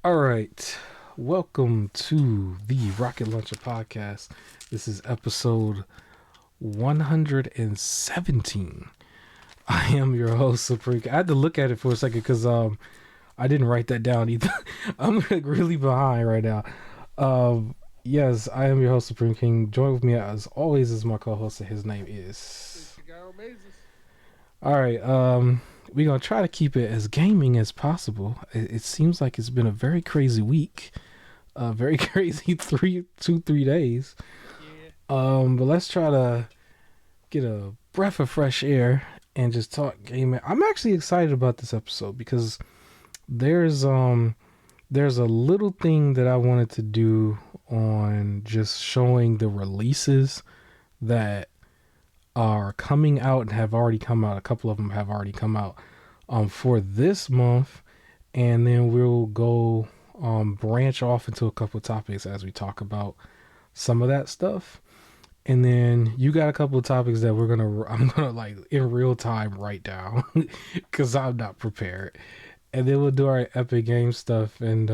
All right. Welcome to the Rocket Launcher podcast. This is episode 117. I am your host, Supreme. I had to look at it for a second because I didn't write that down either. I'm like really behind right now. Yes, I am your host, Supreme King. Join with me as always is my co-host, and his name It's is. the guy who amazes. All right. We're gonna try to keep it as gaming as possible. It seems like it's been a very crazy week. Very crazy 3 days. Yeah. But let's try to get a breath of fresh air and just talk gaming. I'm actually excited about this episode because there's um there's a little thing that I wanted to do on just showing the releases that are coming out and have already come out. A couple of them have already come out for this month, and then we'll go branch off into a couple topics as we talk about some of that stuff. And then you got a couple of topics that I'm gonna like in real time write down because I'm not prepared. And then we'll do our epic game stuff and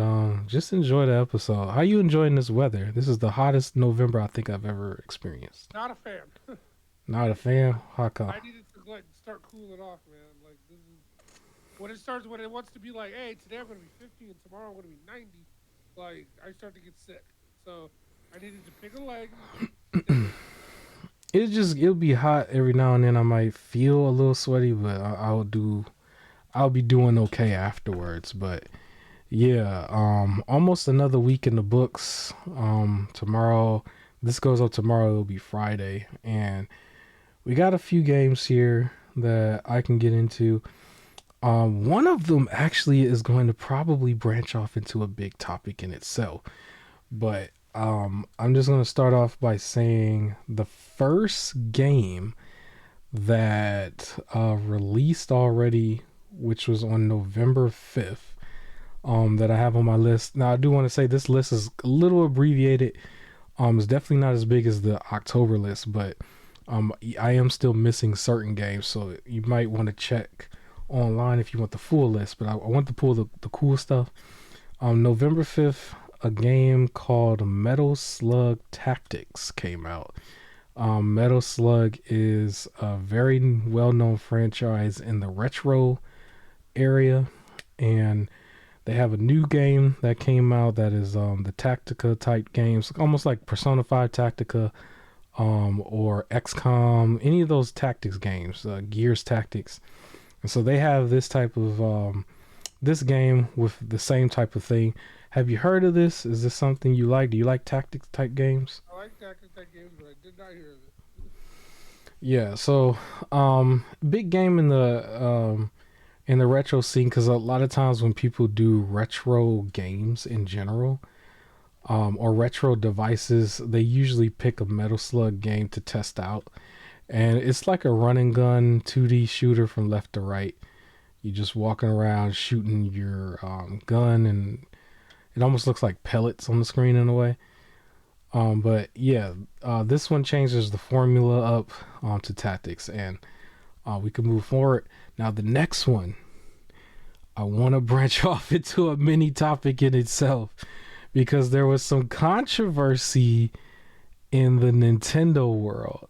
just enjoy the episode. How you enjoying this weather? This is the hottest November I think I've ever experienced. Not a fan. Not a fan. How come? I needed to like start cooling off, man. Like this is when it wants to be like, hey, today I'm gonna be 50 and tomorrow I'm gonna be 90. Like I start to get sick. So I needed to pick a leg. Stay in. It'll be hot every now and then. I might feel a little sweaty, but I'll be doing okay afterwards. But yeah, almost another week in the books. Tomorrow, this goes up tomorrow. It'll be Friday, and we got a few games here that I can get into. One of them actually is going to probably branch off into a big topic in itself, but I'm just going to start off by saying the first game that released already, which was on November 5th, that I have on my list. Now, I do want to say this list is a little abbreviated. It's definitely not as big as the October list, but I am still missing certain games, so you might want to check online if you want the full list. But I want to pull the cool stuff. November 5th, a game called Metal Slug Tactics came out. Metal Slug is a very well-known franchise in the retro area, and they have a new game that came out that is the Tactica type games, almost like Persona 5 Tactica, or XCOM, any of those tactics games, Gears Tactics. And so they have this type of this game with the same type of thing. Have you heard of this? Is this something you like? Do you like tactics type games? I like tactics type games, but I did not hear of it. Yeah, so big game in the retro scene, because a lot of times when people do retro games in general, or retro devices, they usually pick a Metal Slug game to test out. And it's like a run and gun 2D shooter from left to right. You just walking around shooting your gun, and it almost looks like pellets on the screen in a way. But yeah, this one changes the formula up to tactics, and we can move forward. Now, the next one, I want to branch off into a mini topic in itself because there was some controversy in the Nintendo world.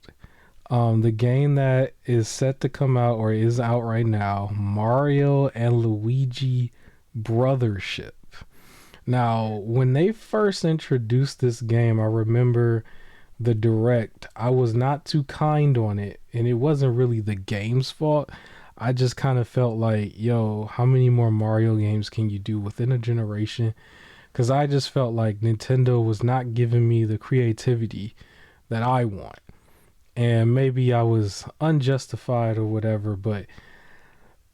The game that is set to come out or is out right now, Mario and Luigi Brothership. Now, when they first introduced this game, I remember the direct. I was not too kind on it, and it wasn't really the game's fault. I just kind of felt like, yo, how many more Mario games can you do within a generation? Because I just felt like Nintendo was not giving me the creativity that I want. And maybe I was unjustified or whatever, but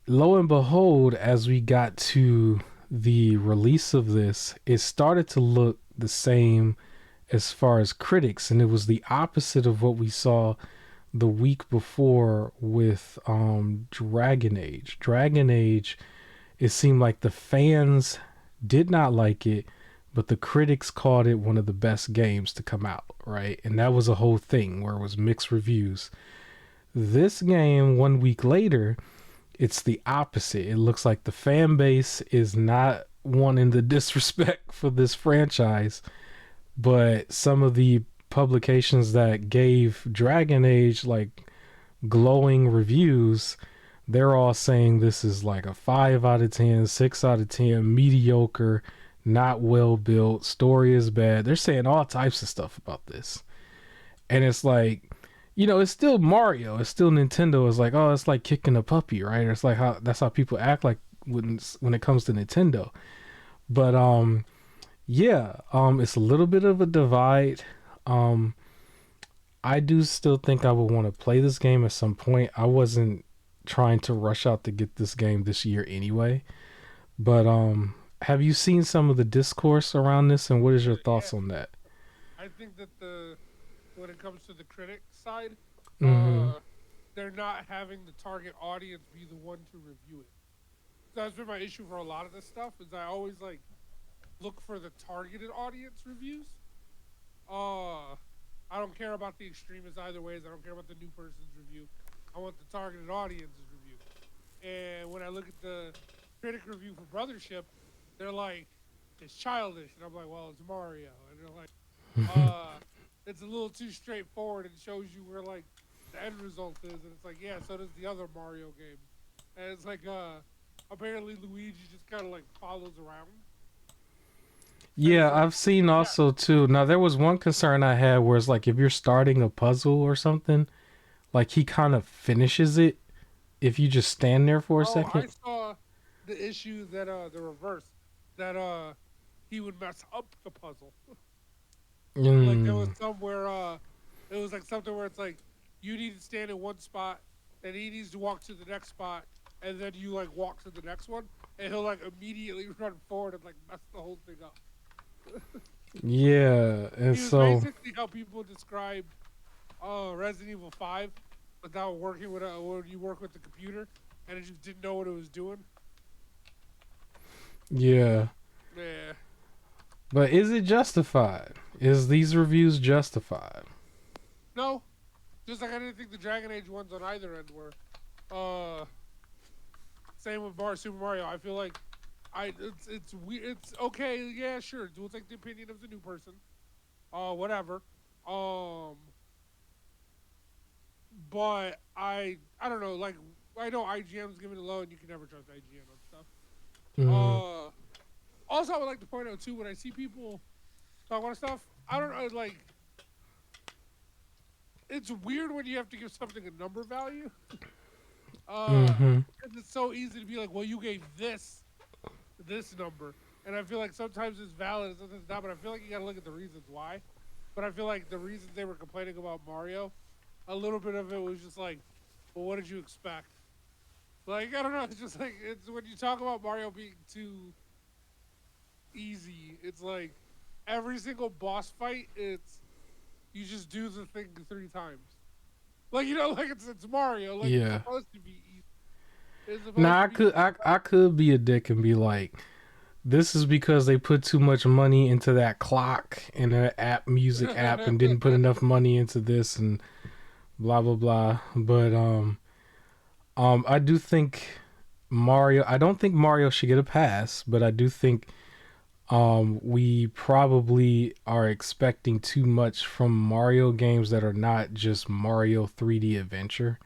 lo and behold, as we got to the release of this, it started to look the same as far as critics, and it was the opposite of what we saw the week before with Dragon Age. Dragon Age, it seemed like the fans did not like it, but the critics called it one of the best games to come out, right? And that was a whole thing where it was mixed reviews. This game, 1 week later, it's the opposite. It looks like the fan base is not wanting the disrespect for this franchise, but some of the publications that gave Dragon Age like glowing reviews, they're all saying this is like a 5 out of 10, 6 out of 10, mediocre, not well built, story is bad. They're saying all types of stuff about this. And it's like, it's still Mario. It's still Nintendo. It's like, oh, it's like kicking a puppy, right? It's like that's how people act like when it comes to Nintendo. But yeah, it's a little bit of a divide. Um, I do still think I would want to play this game at some point. I wasn't trying to rush out to get this game this year anyway. But have you seen some of the discourse around this, and what is your Yeah, thoughts on that? I think that when it comes to the critic side, Mm-hmm. uh, they're not having the target audience be the one to review it. That's been my issue for a lot of this stuff. Is I always like look for the targeted audience reviews. Uh, I don't care about the extremists either ways. I don't care about the new person's review. I want the targeted audience's review. And when I look at the critic review for Brothership, they're like, it's childish. And I'm like, well, it's Mario. And they're like, uh, it's a little too straightforward and shows you where like the end result is. And it's like, yeah, so does the other Mario games. And it's like, apparently Luigi just kind of like follows around. And it's Yeah, like, I've seen yeah, also too. Now there was one concern I had where it's like if you're starting a puzzle or something, like he kind of finishes it if you just stand there for a oh, I second. saw the issue that the reverse that he would mess up the puzzle. Like there was Mm, somewhere it was like something where it's like you need to stand in one spot, and he needs to walk to the next spot, and then you like walk to the next one, and he'll like immediately run forward and like mess the whole thing up. yeah, and He was so basically how people describe Resident Evil 5 without working with when you work with the computer and it just didn't know what it was doing. yeah. Yeah. But is it justified? Is these reviews justified? No, just like I didn't think the Dragon Age ones on either end were. Uh, Same with Super Mario. I feel like it's weird. It's okay. Yeah, sure. We'll take the opinion of the new person. Whatever. Um, but I don't know. Like I know IGM's giving it low, and you can never trust IGM on stuff. Mm, Also, I would like to point out too when I see people talk about stuff. I don't know. Like it's weird when you have to give something a number value. Uh, mm-hmm. because it's so easy to be like, well, you gave this number, and I feel like sometimes it's valid, and sometimes it's not. But I feel like you got to look at the reasons why. But I feel like the reasons they were complaining about Mario, a little bit of it was just like, well, what did you expect? Like I don't know. It's just like it's when you talk about Mario being too easy. It's like every single boss fight, it's you just do the thing 3 times. Like like it's Mario. Like it's Yeah. supposed to be easy. It's supposed Now to I be could I could be a dick and be like, this is because they put too much money into that clock and that app music app and didn't put enough money into this and blah blah blah. But I do think Mario. I don't think Mario should get a pass, but I do think we probably are expecting too much from Mario games that are not just Mario 3D Adventure.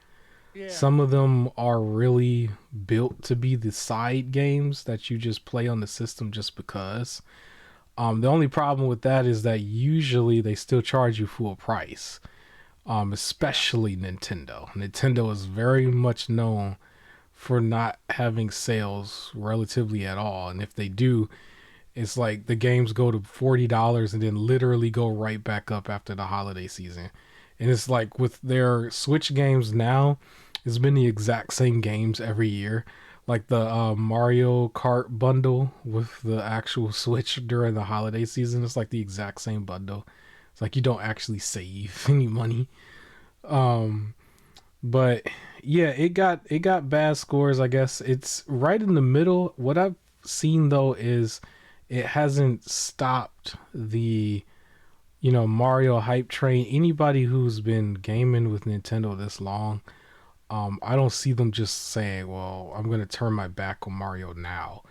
yeah, Some of them are really built to be the side games that you just play on the system just because. The only problem with that is that usually they still charge you full price, yeah, especially Nintendo. Nintendo is very much known for not having sales relatively at all. And if they do, it's like the games go to $40 and then literally go right back up after the holiday season. And it's like with their Switch games now, it's been the exact same games every year. Like the Mario Kart bundle with the actual Switch during the holiday season, it's like the exact same bundle. It's like you don't actually save any money. Um, but yeah, it got bad scores. I guess it's right in the middle. What I've seen though is it hasn't stopped the Mario hype train. Anybody who's been gaming with Nintendo this long, I don't see them just saying, "Well, I'm gonna turn my back on Mario now."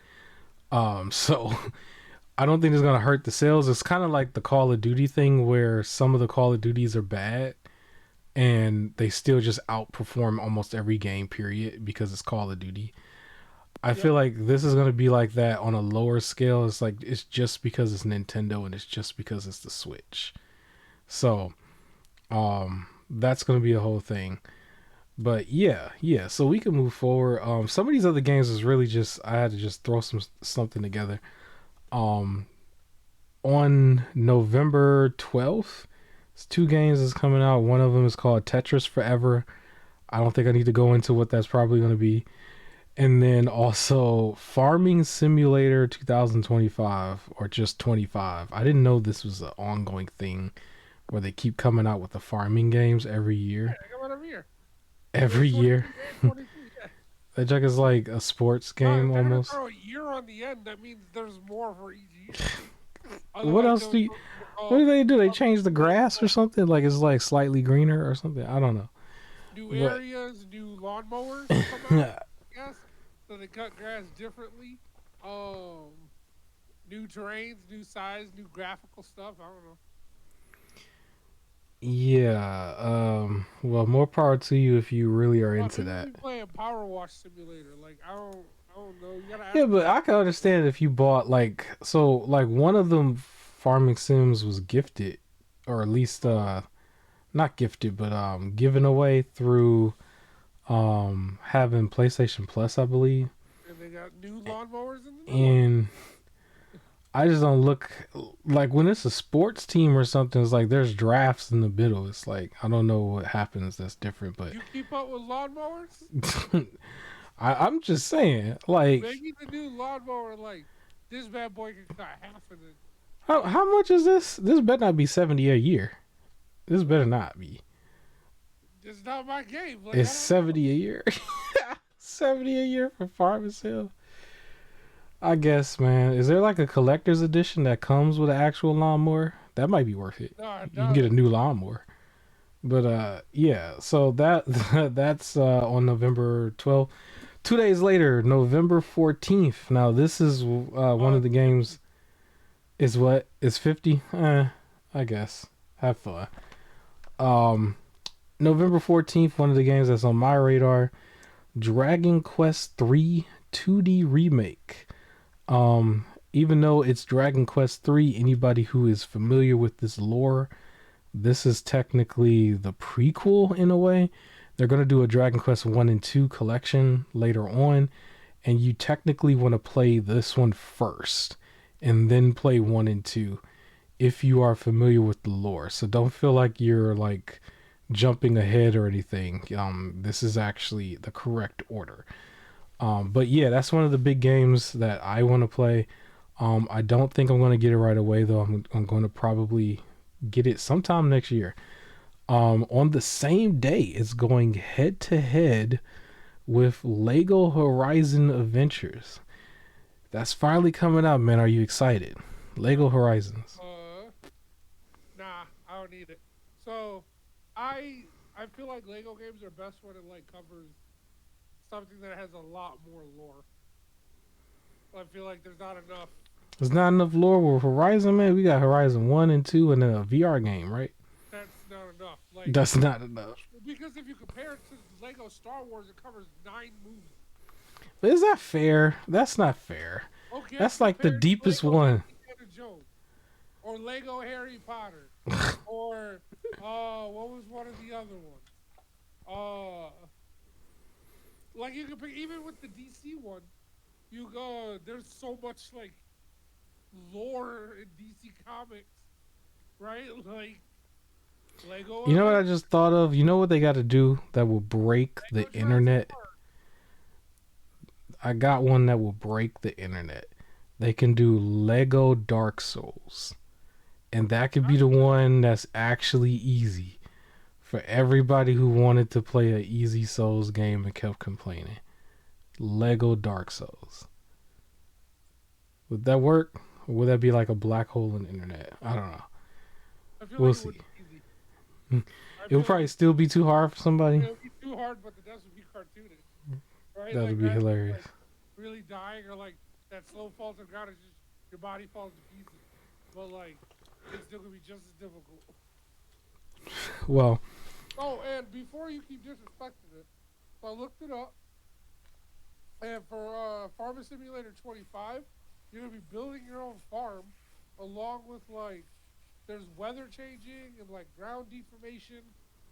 So I don't think it's gonna hurt the sales. It's kind of like the Call of Duty thing, where some of the Call of Duties are bad, and they still just outperform almost every game. Period, because it's Call of Duty. I Yep. feel like this is gonna be like that on a lower scale. It's like it's just because it's Nintendo and it's just because it's the Switch. So that's gonna be a whole thing. But yeah. So we can move forward. Some of these other games is really just I had to just throw something together. Um, on November 12th, it's two games that's coming out. One of them is called Tetris Forever. I don't think I need to go into what that's probably going to be. And then also Farming Simulator 2025 or just 25. I didn't know this was an ongoing thing where they keep coming out with the farming games every Yeah, year. I got one every year. Every There's year. 22 and 23. Yeah. That junk is like a sports No, if game they're gonna almost. throw a year on the end, that means there's more for each year. What Otherwise, else do you, they're what do called they do? They change the grass or something? Like it's like slightly greener or something? I don't know. new But areas, new lawnmowers come out. Yes, so they cut grass differently. New terrains, new size, new graphical stuff. I don't know. yeah, well, more power to you if you really are into People that. be playing Power Wash Simulator. Like I don't know. You gotta Yeah, ask but I can understand if you bought like so like one of them farming sims was gifted or at least not gifted but given away through having PlayStation Plus, I believe. and they got new lawnmowers and the new ones. And I just don't look like when it's a sports team or something. It's like there's drafts in the middle. It's like I don't know what happens that's different, but You keep up with lawnmowers? I'm just saying, like, Maybe the new lawnmower, like this bad boy can cut half of it. how much is this? This better not be 70 a year. This better not be. It's not my game. Like It's I don't know. 70 a year. 70 a year for farming sale. I guess, man. Is there like a collector's edition that comes with an actual lawnmower? That might be worth it. No, it You can get a does. new lawnmower. But yeah, so that that's on November 12th. 2 days later, November 14th. Now this is one of the games. Is what is 50? I guess. Have fun. Um, November 14th. One of the games that's on my radar. Dragon Quest 3 2D remake. Even though it's Dragon Quest 3, anybody who is familiar with this lore, this is technically the prequel in a way. They're going to do a Dragon Quest 1 and 2 collection later on, and you technically want to play this one first and then play 1 and 2 if you are familiar with the lore. So don't feel like you're like jumping ahead or anything. This is actually the correct order. But yeah, that's one of the big games that I want to play. I don't think I'm going to get it right away though. I'm going to probably get it sometime next year. On the same day, it's going head to head with Lego Horizon Adventures. That's finally coming out, man. Are you excited? Lego Horizons. Nah, I don't need it. So, I feel like Lego games are best when it like covers something that has a lot more lore. I feel like there's not enough. There's not enough lore with Horizon, man. We got Horizon 1 and 2 and then a VR game, right? That's not enough. Like That's not enough. because if you compare it to Lego Star Wars, it covers 9 movies. But is that fair? That's not fair. Okay, That's like the compared to deepest Lego one. Indiana Jones or Lego Harry Potter or what was one of the other ones? Like you can pick even with the DC one, you go. There's so much like lore in DC Comics, right? Like Lego You know what I Avengers, just thought of? You know what they got to do that will break Lego the internet? Transformers. I got one that will break the internet. They can do Lego Dark Souls. And that could be That's the good. one that's actually easy for everybody who wanted to play an easy Souls game and kept complaining. Lego Dark Souls. Would that work? Or would that be like a black hole in the internet? I don't know. I feel We'll like it see. would be easy. I It would feel probably like still be too hard for somebody. it would be too hard, but the deaths would be cartoonish, right? That Like would be guys would be hilarious. like really dying or like that slow fall to the ground is just your body falls to pieces. But like, it's still gonna be just as difficult. Well, Oh, and before you keep disrespecting it, so I looked it up, and for Farming Simulator 25, you're gonna be building your own farm, along with like there's weather changing and like ground deformation.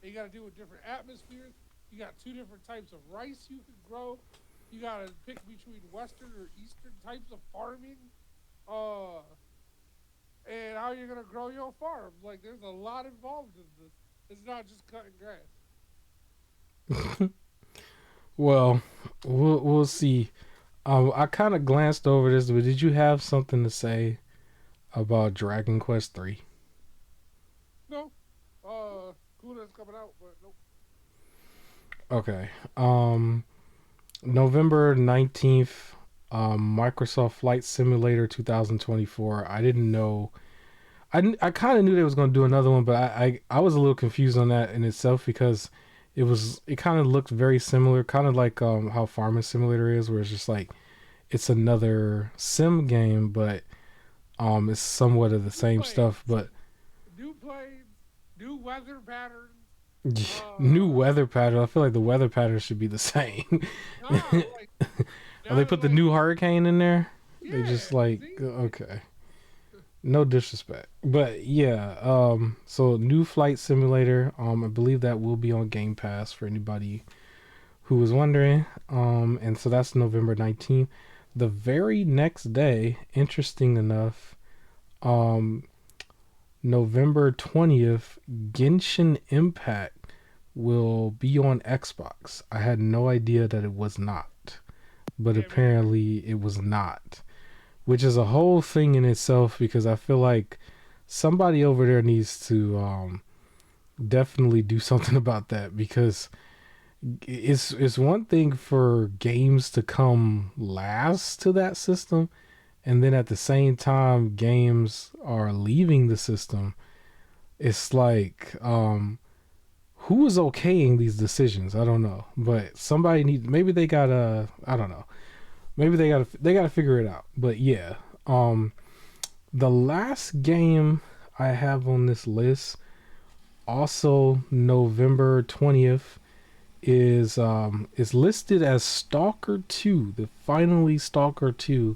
And you got to deal with different atmospheres. You got two different types of rice you can grow. You got to pick between western or eastern types of farming. Uh, and how you're gonna grow your farm. Like there's a lot involved in this. It's not just cutting grass. well, we'll see. I kind of glanced over this, but did you have something to say about Dragon Quest 3? No, cool that's coming out, but nope. Okay. November 19th, Microsoft Flight Simulator 2024. I didn't know. I kind of knew they was going to do another one, but I was a little confused on that in itself because it kind of looked very similar, kind of like how Farming Simulator is, where it's just like it's another sim game, but it's somewhat of the New same planes, stuff. But new planes, new weather patterns. new Uh, weather pattern. I feel like the weather pattern should be the same. nah, like Oh, now they that put the like new hurricane in there. They yeah, just like see, okay. No disrespect, but yeah. So new flight simulator. I believe that will be on Game Pass for anybody who was wondering. And so that's November 19th. The very next day, interesting enough, um, November 20th, Genshin Impact will be on Xbox. I had no idea that it was not, but yeah, me neither. apparently it was not, which is a whole thing in itself because I feel like somebody over there needs to definitely do something about that because it's one thing for games to come last to that system, and then at the same time games are leaving the system. It's like who is okaying these decisions? I don't know, but somebody needs. Maybe they gotta. I don't know. Maybe they gotta figure it out. But yeah, the last game I have on this list, also November 20th, is listed as Stalker 2, the finally Stalker 2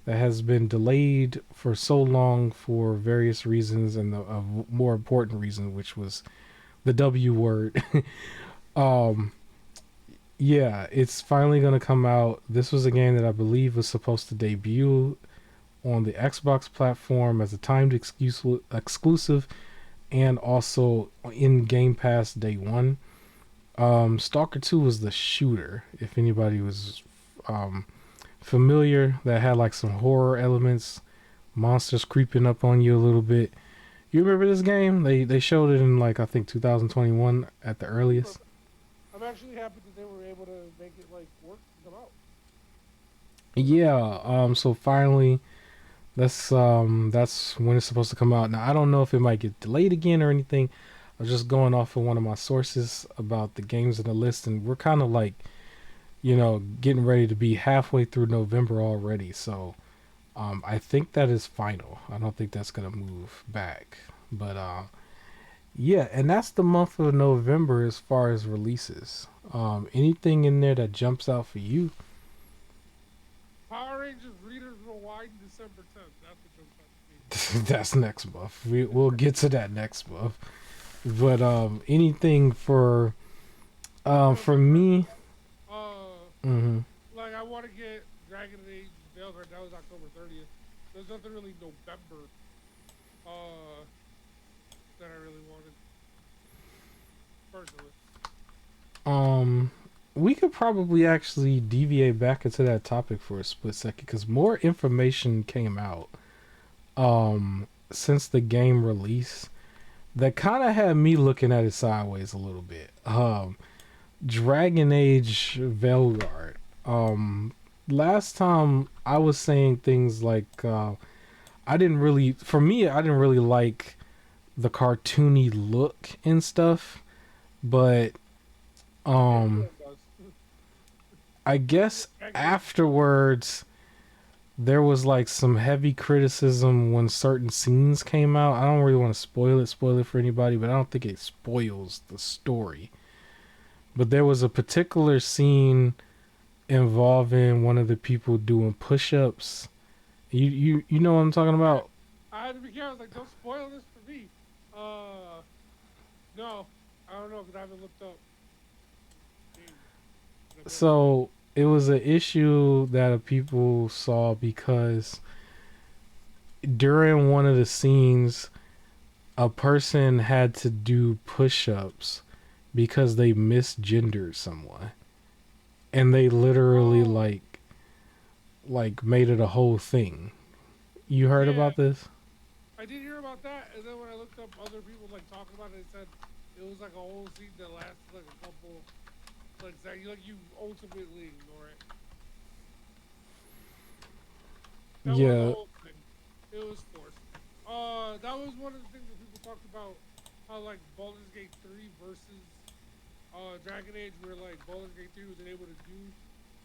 that has been delayed for so long for various reasons, and a more important reason, which was the W word. um, yeah, it's finally gonna come out. This was a game that I believe was supposed to debut on the Xbox platform as a timed exclusive and also in Game Pass day one. Stalker 2 was the shooter, if anybody was um, familiar, that had like some horror elements, monsters creeping up on you a little bit. You remember this game? They showed it in like I think 2021 at the I do earliest. remember. I'm actually happy that they were able to make it like work and come out. Yeah, so finally that's when it's supposed to come out. Now I don't know if it might get delayed again or anything. I was just going off of one of my sources about the games in the list, and we're kind of like, getting ready to be halfway through November already. So I think that is final. I don't think that's gonna move back. But yeah, and that's the month of November as far as releases. Anything in there that jumps out for you? Power Rangers Readers Rewind December 10th. That's what jumps out to me. That's next month. We'll get to that next month. But anything for November. me. Uh, Hmm. like I want to get Dragon Age Veilguard. That was October 30th. There's nothing really November. Uh, that I really wanted personally. Um, we could probably actually deviate back into that topic for a split second because more information came out since the game release that kind of had me looking at it sideways a little bit. Dragon Age Veilguard. Last time I was saying things like I didn't really, for me, I didn't really like the cartoony look and stuff, but um Everyone does. I guess Dragon Age is so afterwards there was like some heavy criticism when certain scenes came out. I don't really want to spoil it for anybody, but I don't think it spoils the story. But there was a particular scene involving one of the people doing push-ups. You know what I'm talking Okay. about? I had to be careful. I was like, don't spoil this for me. Uh, no, I don't know because I haven't looked up game yet. But I bet it's good. So it was an issue that people saw because during one of the scenes, a person had to do push-ups because they misgendered someone, and they literally Oh, like made it a whole thing. You heard yeah, about this? I did hear about that. And then when I looked up other people like talking about it, they said it was like a whole scene that lasted like a couple, like that. You ultimately ignore it. That was a Yeah. whole thing. It was forced. That was one of the things that people talked about. How like Baldur's Gate 3 versus Dragon Age, where like Baldur's Gate 3 was able to do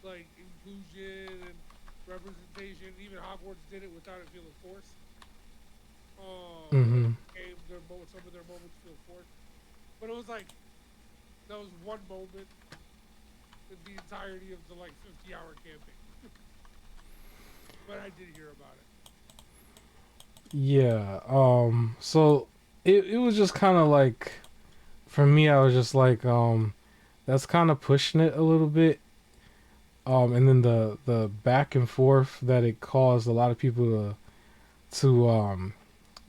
like inclusion and representation. Even Hogwarts did it without it feeling forced. Like Mm-hmm. some of their moments feel forced, but it was like that was one moment in the entirety of the like 50-hour campaign. But I did hear about it. Yeah. So it was just kind of like, for me, I was just like, that's kind of pushing it a little bit. And then the back and forth that it caused a lot of people to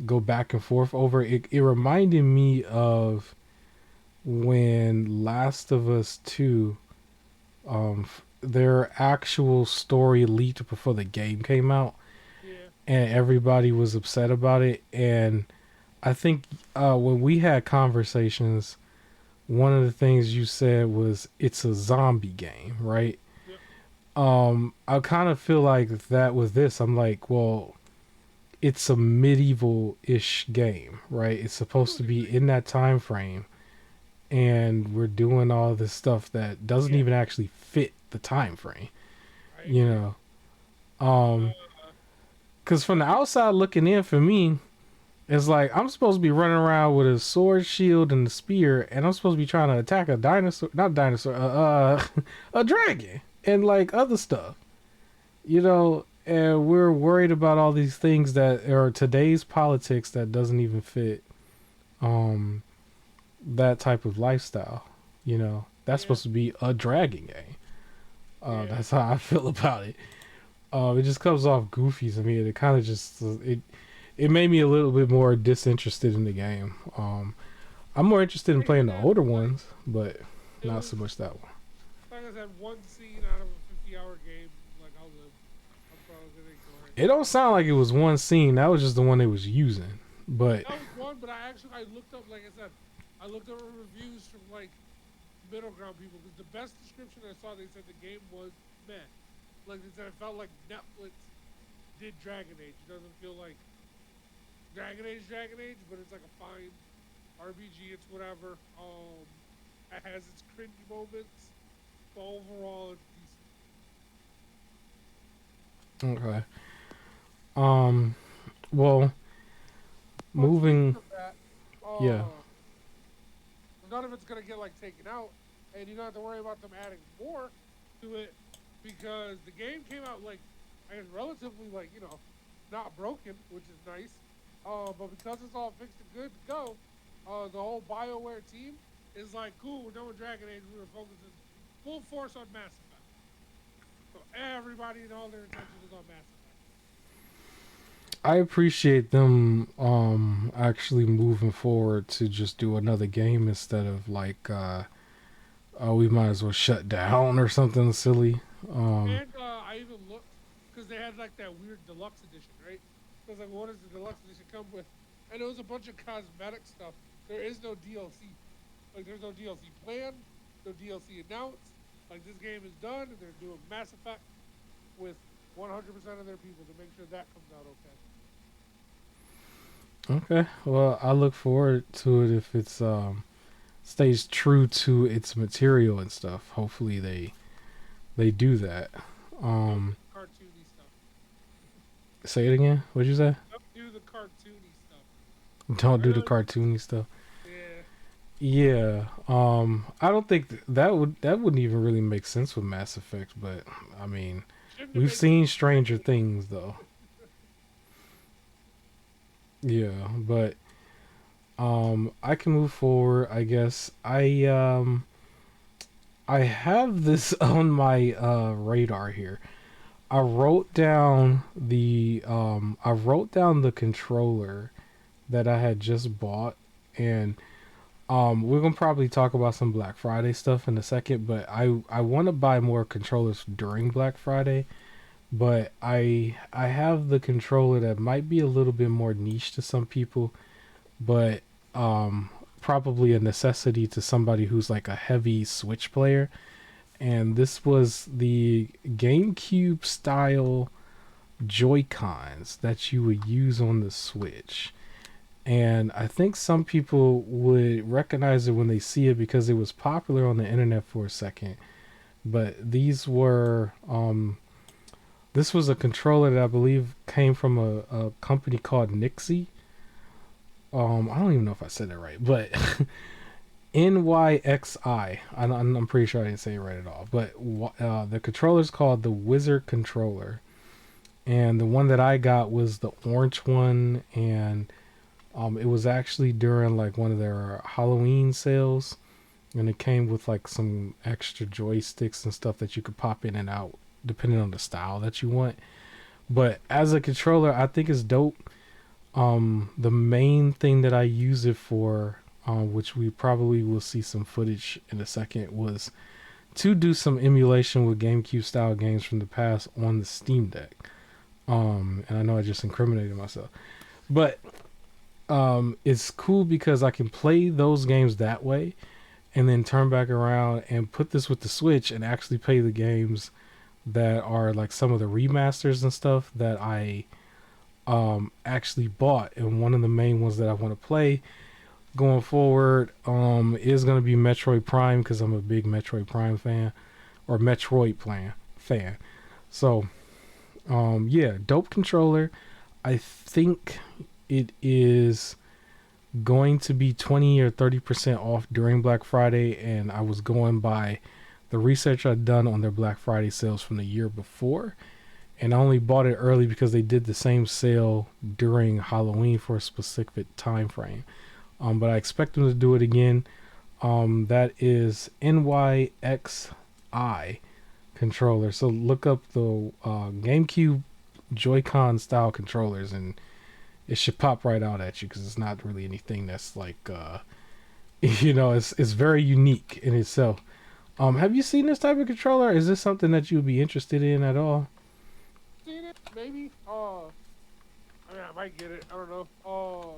go back and forth over it. It reminded me of when Last of Us 2, their actual story leaked before the game came out, Yeah, and everybody was upset about it. And I think when we had conversations, one of the things you said was it's a zombie game, right? yep, I kind of feel like that with this. I'm like, well, it's a medieval-ish game, right? It's to supposed a to be degree. in that time frame, and we're doing all this stuff that doesn't Yeah, even actually fit the time frame, I you agree. know. Um, Uh, because from the yeah, outside looking in, for me, it's like I'm supposed to be running around with a sword, shield, and a spear, and I'm supposed to be trying to attack a dinosaur, not dinosaur, a dragon, and like other stuff, you know. And we're worried about all these things that are today's politics that doesn't even fit um that type of lifestyle. You know, that's yeah, supposed to be a dragon game. yeah. That's how I feel about it. It just comes off goofy to me, and it kind of just it made me a little bit more disinterested in the game. I'm more interested in I hear playing the that, older but like ones, but it not was so much that one. like I said, one scene out of a 50-hour game. Like I'll live. I'm probably gonna ignore it. It don't sound like it was one scene. That was just the one they was using. But That was one, but I looked up, like I said, I looked up reviews from like middle ground people because the best description I saw, they said the game was meh. Like they said, it felt like Netflix did Dragon Age. It doesn't feel like Dragon Age, but it's like a fine RPG. It's whatever. It has its cringe moments, but overall, it's decent. okay. Um. Well, But speaking moving. of that, Yeah. uh, none of it's gonna get like taken out, and you don't have to worry about them adding more to it because the game came out like I guess relatively like not broken, which is nice. But because it's all fixed and good to go, the whole Bioware team is like, cool, we're done with Dragon Age. We were focusing full force on Mass Effect. So everybody and all their attention is on Mass Effect. I appreciate them actually moving forward to just do another game instead of like oh, we might as well shut down or something silly. Um And I even looked because they had like that weird deluxe edition, right? So I was like, what does the deluxe edition come with? And it was a bunch of cosmetic stuff. There is no DLC. Like, there's no DLC planned, no DLC announced. Like, this game is done, and they're doing Mass Effect with 100% of their people to make sure that comes out okay. okay. Well, I look forward to it if it's stays true to its material and stuff. Hopefully they do that. No Um cartoony stuff. Say it again. What'd you say? Don't do the cartoony stuff. Don't I do the really, cartoony stuff. yeah. Yeah. I don't think that wouldn't even really make sense with Mass Effect, but I mean, Shouldn't have we've made sense seen with Stranger regular. Things though. Yeah, but I can move forward, I guess. I have this on my radar here. I wrote down the controller that I had just bought, and we're gonna probably talk about some Black Friday stuff in a second, but I want to buy more controllers during Black Friday. But I have the controller that might be a little bit more niche to some people, but um, probably a necessity to somebody who's like a heavy Switch player. And this was the GameCube style Joy-Cons that you would use on the Switch. And I think some people would recognize it when they see it because it was popular on the internet for a second. But this was a controller that I believe came from a company called Nixie. I don't even know if I said that right, but NYXI. I'm pretty sure I didn't say it right at all. But the controller is called the Wizard controller, and the one that I got was the orange one, and it was actually during like one of their Halloween sales, and it came with like some extra joysticks and stuff that you could pop in and out depending on the style that you want. But as a controller, I think it's dope. The main thing that I use it for, which we probably will see some footage in a second, was to do some emulation with GameCube style games from the past on the Steam Deck. And I know I just incriminated myself, but it's cool because I can play those games that way, and then turn back around and put this with the Switch and actually play the games that are like some of the remasters and stuff that I actually bought. And one of the main ones that I want to play going forward is going to be Metroid Prime because I'm a big Metroid Prime fan, or Metroid fan. So yeah, dope controller. I think it is going to be 20 or 30% off during Black Friday, and I was going by the research I'd done on their Black Friday sales from the year before, and I only bought it early because they did the same sale during Halloween for a specific time frame. But I expect them to do it again. That is NYXI controller. So look up the GameCube Joy-Con style controllers, and it should pop right out at you because it's not really anything that's like it's very unique in itself. Have you seen this type of controller? Is this something that you'd be interested in at all? Seen it? Maybe. I mean, I might get it. I don't know.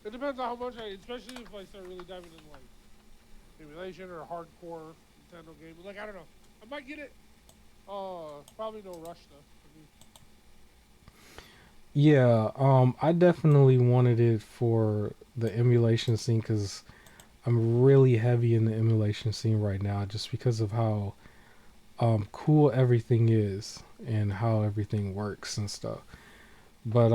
It depends on how much especially if I start really diving into like simulation or hardcore Nintendo game. Like I don't know. I might get it. Probably no rush though. For me. Yeah, I definitely wanted it for the emulation scene because I'm really heavy in the emulation scene right now just because of how cool everything is and how everything works and stuff. But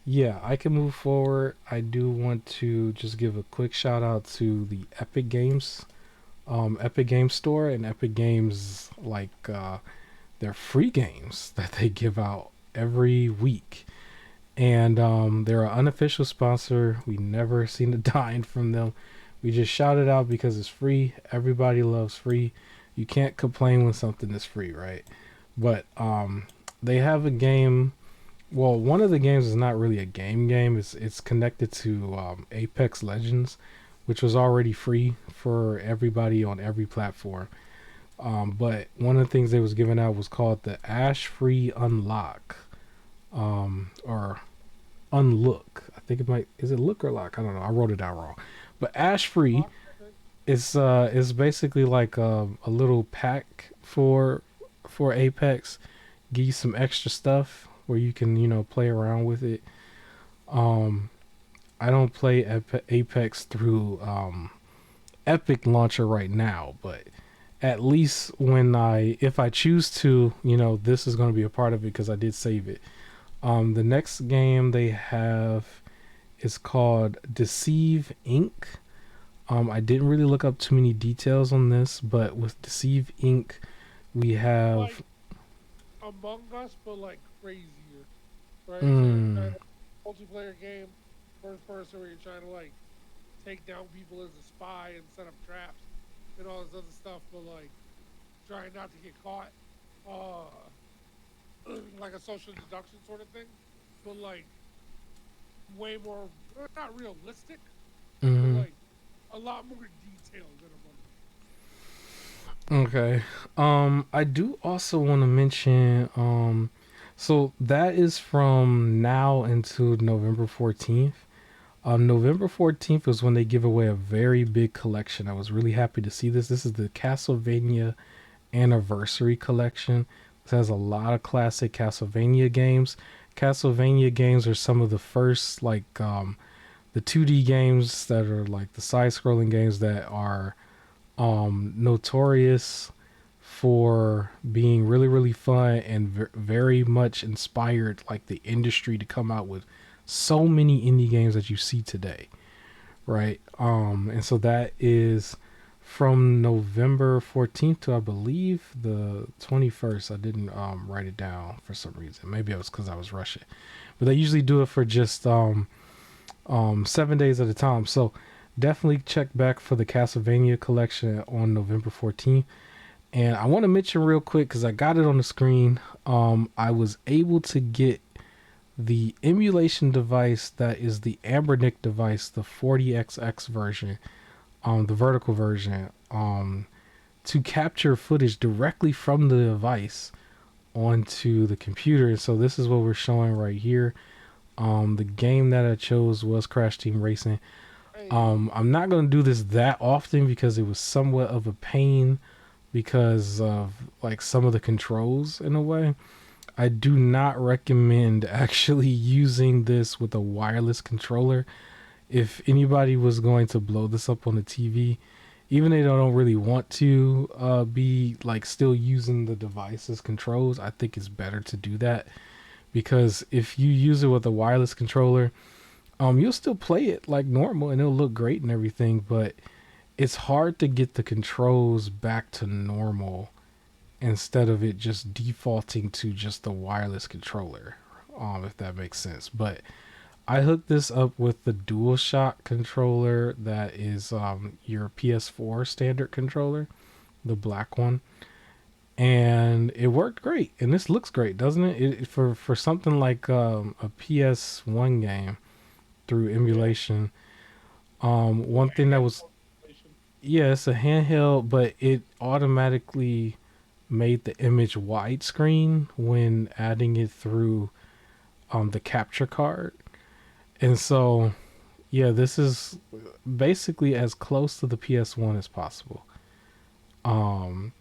yeah, I can move forward. I do want to just give a quick shout out to the Epic Games Store and Epic Games, like their free games that they give out every week. And they're an unofficial sponsor. We never seen a dime from them. We just shout it out because it's free. Everybody loves free. You can't complain when something is free, right? But they have a game. Well, one of the games is not really a game. It's connected to Apex Legends, which was already free for everybody on every platform. But one of the things they was giving out was called the Ash Free Unlock, or Unlook. I think it might, is it look or lock? I don't know. I wrote it down wrong. But Ash Free Lock, I think. is basically like a little pack for Apex. Give you some extra stuff where you can play around with it. Um, I don't play Apex through Epic Launcher right now, but at least if I choose to, this is going to be a part of it because I did save it. The next game they have is called Deceive Inc. I didn't really look up too many details on this, but with Deceive Inc., we have. Like Among Us, but like crazier, right? So you're Mm, trying to multiplayer game, first person, where you're trying to like take down people as a spy and set up traps and all this other stuff, but like trying not to get caught. Uh, like a social deduction sort of thing, but like way more not realistic, but mm, like a lot more detailed than Among okay. I do also want to mention. So that is from now into November 14th. November 14th is when they give away a very big collection. I was really happy to see this. This is the Castlevania Anniversary Collection. This has a lot of classic Castlevania games. Castlevania games are some of the first, like, the 2D games that are like the side scrolling games that are notorious for being really, really fun and very much inspired like the industry to come out with so many indie games that you see today, right? And so that is from November 14th to I believe the 21st. I didn't write it down for some reason. Maybe it was because I was rushing, but they usually do it for just 7 days at a time. So definitely check back for the Castlevania collection on November 14th. And I want to mention real quick because I got it on the screen. I was able to get the emulation device that is the Ambernick device, the 40XX version, the vertical version, to capture footage directly from the device onto the computer. And so this is what we're showing right here. The game that I chose was Crash Team Racing. Hey, I'm not going to do this that often because it was somewhat of a pain because of like some of the controls in a way. I do not recommend actually using this with a wireless controller. If anybody was going to blow this up on the TV, even if they don't really want to be like still using the device's controls, I think it's better to do that because if you use it with a wireless controller, you'll still play it like normal and it'll look great and everything, but it's hard to get the controls back to normal instead of it just defaulting to just the wireless controller, if that makes sense. But I hooked this up with the DualShock controller that is your PS4 standard controller, the black one, and it worked great. And this looks great, doesn't it? For something like a PS1 game through yeah, emulation. or One thing that was, handheld simulation. yeah, it's a handheld, but it automatically made the image widescreen when adding it through the capture card. And so, yeah, this is basically as close to the PS1 as possible. Um,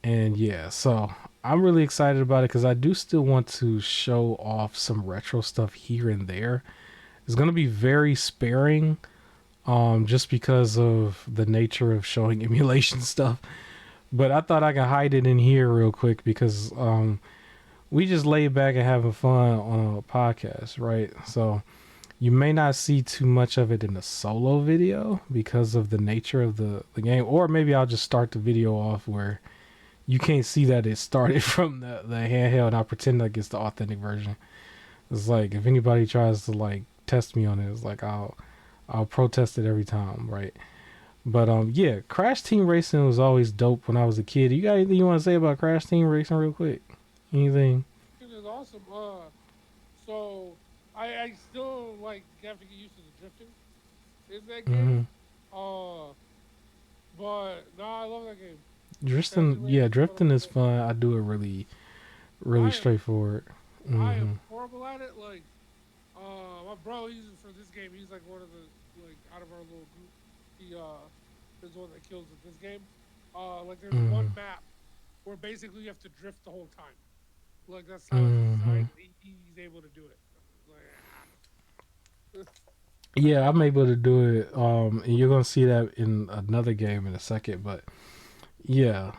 and yeah, so I'm really excited about it because I do still want to show off some retro stuff here and there. It's going to be very sparing just because of the nature of showing emulation stuff. But I thought I could hide it in here real quick because we just lay back and having fun on a podcast, right? So you may not see too much of it in the solo video because of the nature of the game. Or maybe I'll just start the video off where you can't see that it started from the handheld and I'll pretend like it's the authentic version. It's like if anybody tries to like test me on it, it's like I'll protest it every time, right? But yeah, Crash Team Racing was always dope when I was a kid. You got anything you want to say about Crash Team Racing real quick? Anything? It is awesome. So I still like have to get used to the drifting in that game. Mm-hmm. Uh, but no, I love that game. Crash Team Drifting, yeah, Racing is one of drifting my is favorites. fun. I do it really, really I am straightforward. I Mm-hmm. am horrible at it. Like, my bro uses for this game. He's like one of the like out of our little group. He is one that kills at this game. Like there's one Mm-hmm. map where basically you have to drift the whole time. Like that's how it's Mm-hmm. designed. He's able to do it. Like, Yeah, I'm able to do it. And you're gonna see that in another game in a second. But Yeah.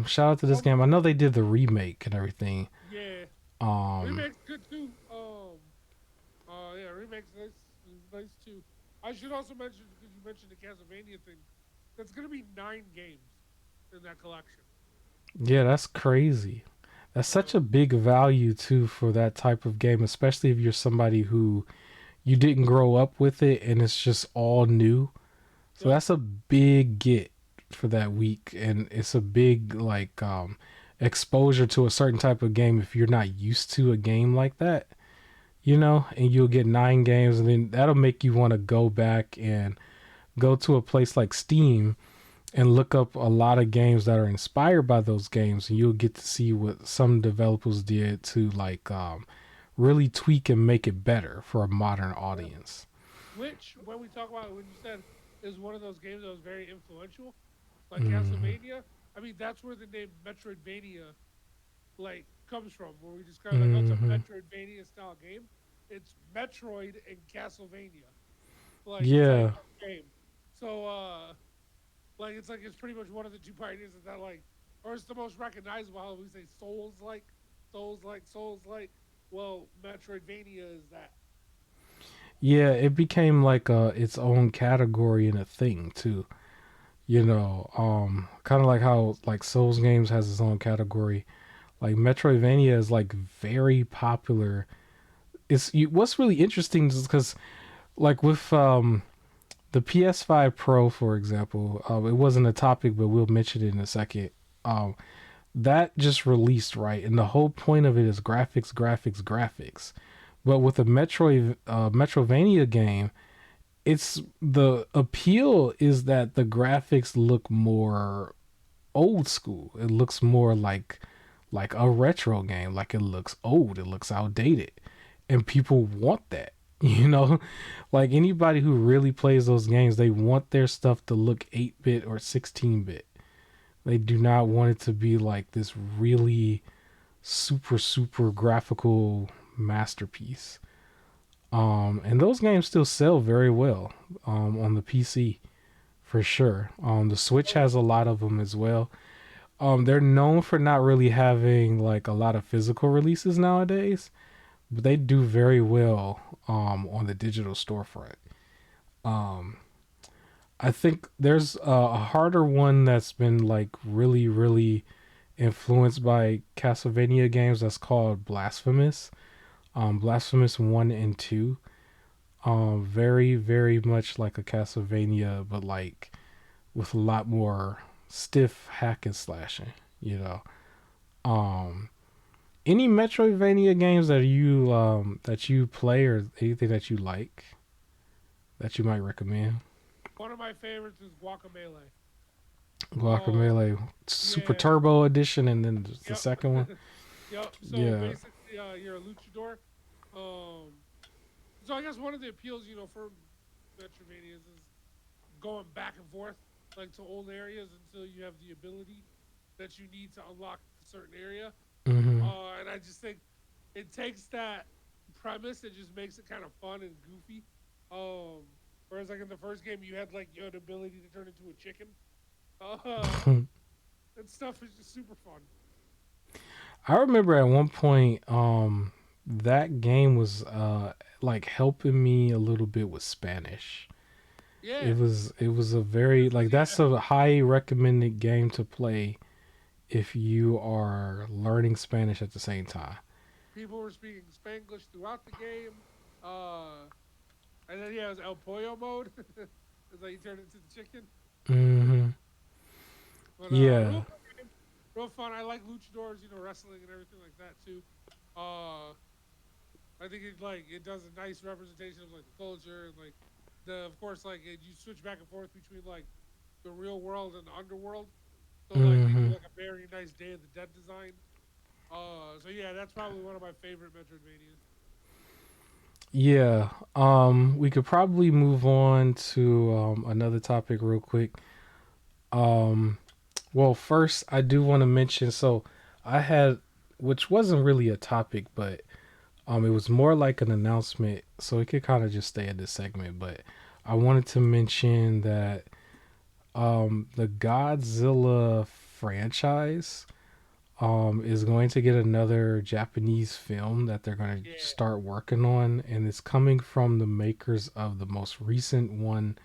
Shout out to this Oh, game. I know they did the remake and everything. yeah, Um, remake's good too. Yeah, remake's nice too. I should also mention because you mentioned the Castlevania thing. That's gonna be 9 games in that collection. yeah, that's crazy. That's such a So big value too for that type of game, especially if you're somebody who you didn't grow up with it and it's just all new. So yep. that's a big get for that week, and it's a big like exposure to a certain type of game if you're not used to a game like that, you know. And you'll get 9 games, and then that'll make you want to go back and go to a place like Steam and look up a lot of games that are inspired by those games, and you'll get to see what some developers did to like really tweak and make it better for a modern Yeah. audience. Which, when we talk about when you said is one of those games that was very influential, like Mm, Castlevania. I mean, that's where the name Metroidvania like comes from. Where we describe like, oh, it's a hmm Metroidvania style game. It's Metroid and Castlevania, like type Yeah. of game. So, like it's pretty much one of the two pioneers of that, like, or it's the most recognizable. How we say Souls like. Well, Metroidvania is that. Yeah, it became like its own category and a thing too. You know, kind of like how like Souls games has its own category. Like Metroidvania is like very popular. What's really interesting is because like with the PS5 Pro, for example, it wasn't a topic, but we'll mention it in a second. Um, that just released, right, and the whole point of it is graphics, graphics, graphics. But with a Metrovania game, it's the appeal is that the graphics look more old school. It looks more like a retro game. Like it looks old. It looks outdated, and people want that. You know, like anybody who really plays those games, they want their stuff to look 8-bit or 16-bit. They do not want it to be like this really super graphical masterpiece. And those games still sell very well on the PC for sure. The Switch Oh yeah. has a lot of them as well. They're known for not really having like a lot of physical releases nowadays, but they do very well on the digital storefront. Um, I think there's a harder one that's been like really influenced by Castlevania games that's called Blasphemous. Blasphemous 1 and 2. Very much like a Castlevania, but like with a lot more stiff hack and slashing, you know. Um, any Metroidvania games that you play or anything that you like that you might recommend? One of my favorites is Guacamelee. Um, Guacamelee Super yeah, Turbo Edition, and then the yep, second one. yep. So Yeah. basically, you're a luchador. Um, so I guess one of the appeals, for Metroidvanias is going back and forth, like to old areas until you have the ability that you need to unlock a certain area. hmm And I just think it takes that premise and just makes it kind of fun and goofy. Um, Whereas like in the first game, you had like your ability to turn into a chicken. Uh, that stuff is just super fun. I remember at one point, that game was like helping me a little bit with Spanish. Yeah, It was a very like that's yeah. a high recommended game to play if you are learning Spanish at the same time. People were speaking Spanglish throughout the game. Uh, and then yeah, it was El Pollo mode. It's like you turn into the chicken. hmm But real Yeah. fun game, real fun. I like luchadors, wrestling and everything like that too. Uh, I think it does a nice representation of like the culture and like the of course you switch back and forth between like the real world and the underworld. So like they do hmm like a very nice Day of the Dead design. So yeah, that's probably one of my favorite Metroidvanias. Yeah. We could probably move on to another topic real quick. Um, well, first I do want to mention. So I had, which wasn't really a topic, but it was more like an announcement. So it could kind of just stay at this segment. But I wanted to mention that The Godzilla franchise is going to get another Japanese film that they're going to Yeah. start working on, and it's coming from the makers of the most recent one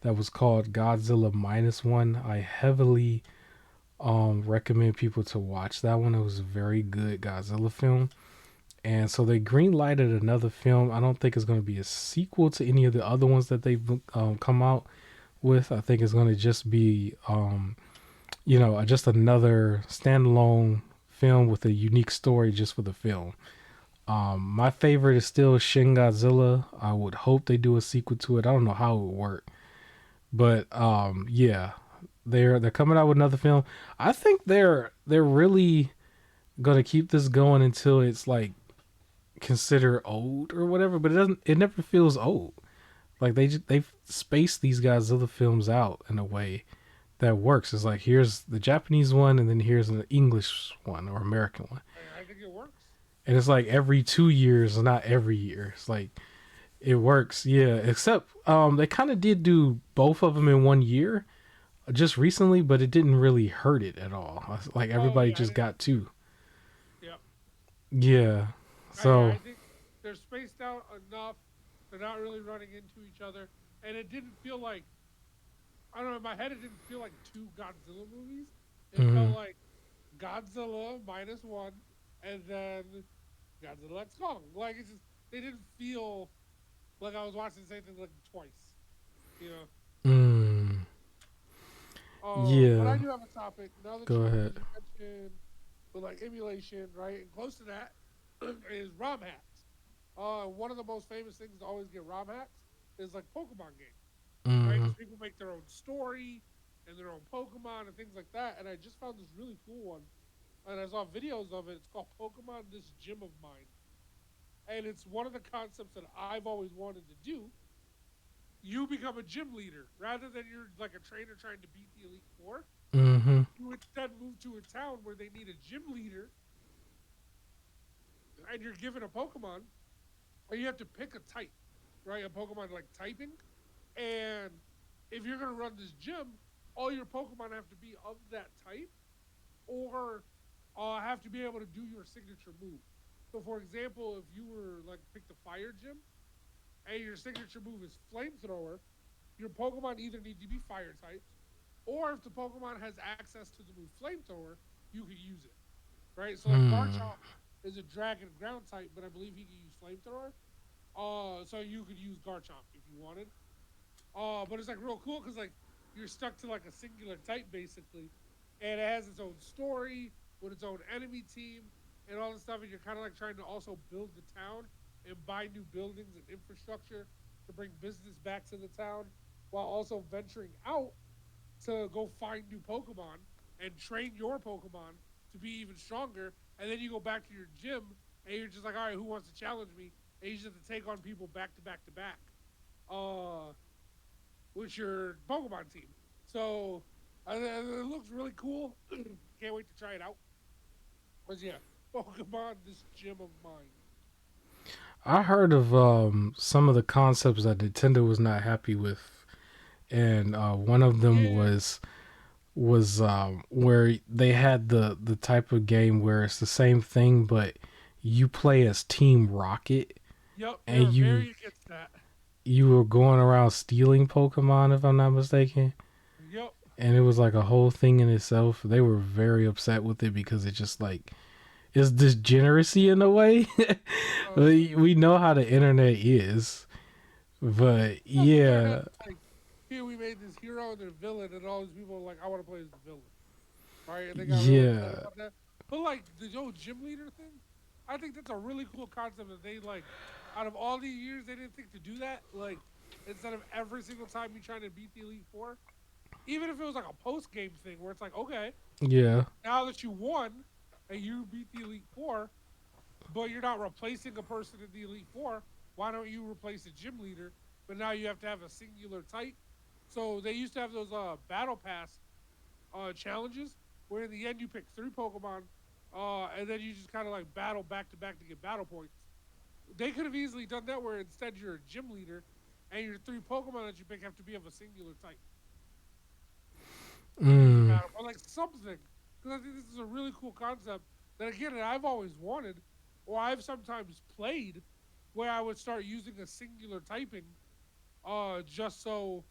that was called Godzilla Minus One. I heavily recommend people to watch that one. It was a very good Godzilla film. And so they green lighted another film. I don't think it's going to be a sequel to any of the other ones that they've come out with. I think it's going to just be, just another standalone film with a unique story just for the film. My favorite is still Shin Godzilla. I would hope they do a sequel to it. I don't know how it would work, but yeah, they're coming out with another film. I think they're really gonna keep this going until it's like considered old or whatever. But it doesn't. It never feels old. Like they've spaced these Godzilla films out in a way that works. It's like here's the Japanese one, and then here's an English one or American one, I think it works. and it's like every 2 years, not every year. It's like it works, yeah. Except they kind of did do both of them in 1 year just recently, but it didn't really hurt it at all. Like Oh everybody yeah, I just didn't. got two. Yeah. Yeah. Yeah, So I think they're spaced out enough. They're not really running into each other, and it didn't feel like I don't know. In my head, it didn't feel like two Godzilla movies. It felt mhm. like Godzilla minus one, and then Godzilla X Kong. Like it's just they didn't feel like I was watching the same thing like twice. You know. Mm, But yeah. I do have a topic now that Go you ahead. because you mentioned with like emulation, right? And close to that is ROM hacks. One of the most famous things to always get ROM hacks is like Pokemon games, right? Mm, Because people make their own story and their own Pokemon and things like that. And I just found this really cool one, and I saw videos of it. It's called Pokemon This Gym of Mine, and it's one of the concepts that I've always wanted to do. You become a gym leader rather than you're like a trainer trying to beat the Elite Four. mhm. You instead move to a town where they need a gym leader, and you're given a Pokemon, or you have to pick a type, right? A Pokemon like typing, and if you're gonna run this gym, all your Pokemon have to be of that type, or have to be able to do your signature move. So, for example, if you were like pick the fire gym, and your signature move is flamethrower, your Pokemon either need to be fire types, or if the Pokemon has access to the move flamethrower, you can use it, right? So like Mm, Garchomp is a dragon ground type, but I believe he can use flamethrower. So you could use Garchomp if you wanted. But it's like real cool because like you're stuck to like a singular type basically, and it has its own story with its own enemy team and all this stuff. And you're kind of like trying to also build the town and buy new buildings and infrastructure to bring business back to the town, while also venturing out to go find new Pokemon and train your Pokemon to be even stronger. And then you go back to your gym and you're just like, all right, who wants to challenge me? And you just have to take on people back to back to back. Uh, with your Pokemon team. So it looks really cool. Can't wait to try it out. But yeah, Pokemon, this gym of mine. I heard of some of the concepts that Nintendo was not happy with, and one of them Yeah, was where they had the type of game where it's the same thing, but you play as Team Rocket, yep, they and were you very against that. you were going around stealing Pokemon, if I'm not mistaken. Yep. And it was like a whole thing in itself. They were very upset with it because it just like it's degeneracy in a way. We know how the internet is, but Plus, the yeah, internet's like, here we made this hero and their villain, and all these people are like, I want to play as the villain, right? And they got real upset yeah, about that. But like the old gym leader thing, I think that's a really cool concept that they like. Out of all these years, they didn't think to do that. Like instead of every single time you trying to beat the Elite Four, even if it was like a post game thing where it's like, okay, yeah. now that you won and you beat the Elite Four, but you're not replacing a person in the Elite Four, why don't you replace a gym leader? But now you have to have a singular type. So they used to have those battle pass challenges where in the end you pick three Pokemon, and then you just kind of like battle back to back to get battle points. They could have easily done that where instead you're a gym leader and your three Pokemon that you pick have to be of a singular type. to be Mm. compatible, or like something. Because I think this is a really cool concept that again I've always wanted, or I've sometimes played, where I would start using a singular typing, just so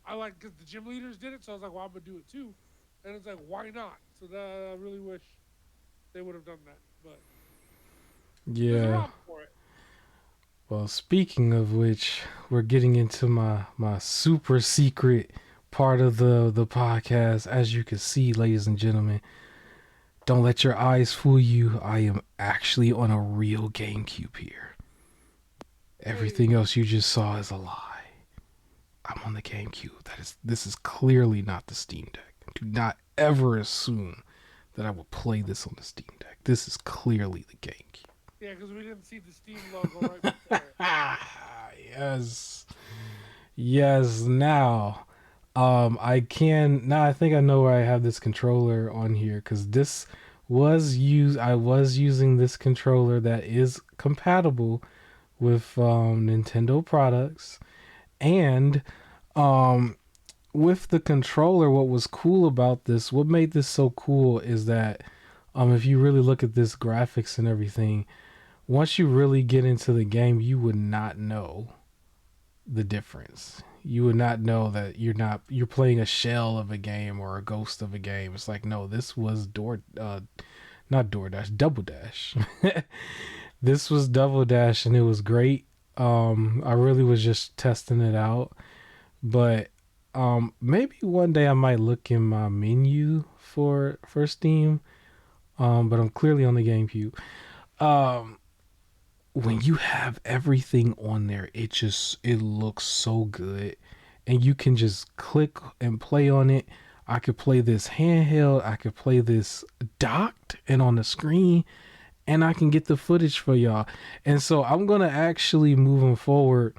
I like because the gym leaders did it, so I was like, well, I'm gonna do it too, and it's like, why not? So that I really wish they would have done that, but there's a Yeah. ROM for it. Well, speaking of which, we're getting into my super secret part of the podcast. As you can see, ladies and gentlemen, don't let your eyes fool you. I am actually on a real GameCube here. Everything Hey, else you just saw is a lie. I'm on the GameCube. This is clearly not the Steam Deck. Do not ever assume that I will play this on the Steam Deck. This is clearly the GameCube. yeah, because we didn't see the Steam logo right before it. Yes. Yes, now I can now I think I know where I have this controller on here cuz this was used I was using this controller that is compatible with Nintendo products and um with the controller what was cool about this what made this so cool is that if you really look at this graphics and everything once you really get into the game you would not know the difference. You would not know that you're playing a shell of a game or a ghost of a game. It's like no, this was not DoorDash, Double Dash. This was Double Dash and it was great. I really was just testing it out, but maybe one day I might look in my menu for Steam. But I'm clearly on the GameCube. Um, when you have everything on there, it looks so good, and you can just click and play on it. I could play this handheld, I could play this docked and on the screen, and I can get the footage for y'all. And so I'm gonna actually moving forward.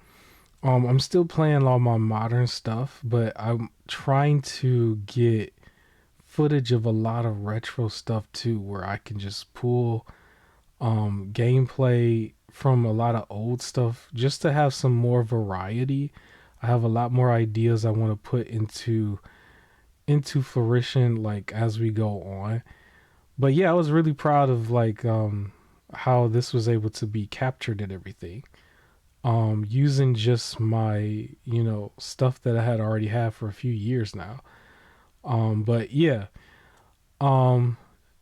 I'm still playing all my modern stuff, but I'm trying to get footage of a lot of retro stuff too, where I can just pull gameplay from a lot of old stuff just to have some more variety. I have a lot more ideas I want to put into fruition like as we go on. But yeah, I was really proud of like how this was able to be captured and everything. Using just my, stuff that I had already had for a few years now. But yeah. Um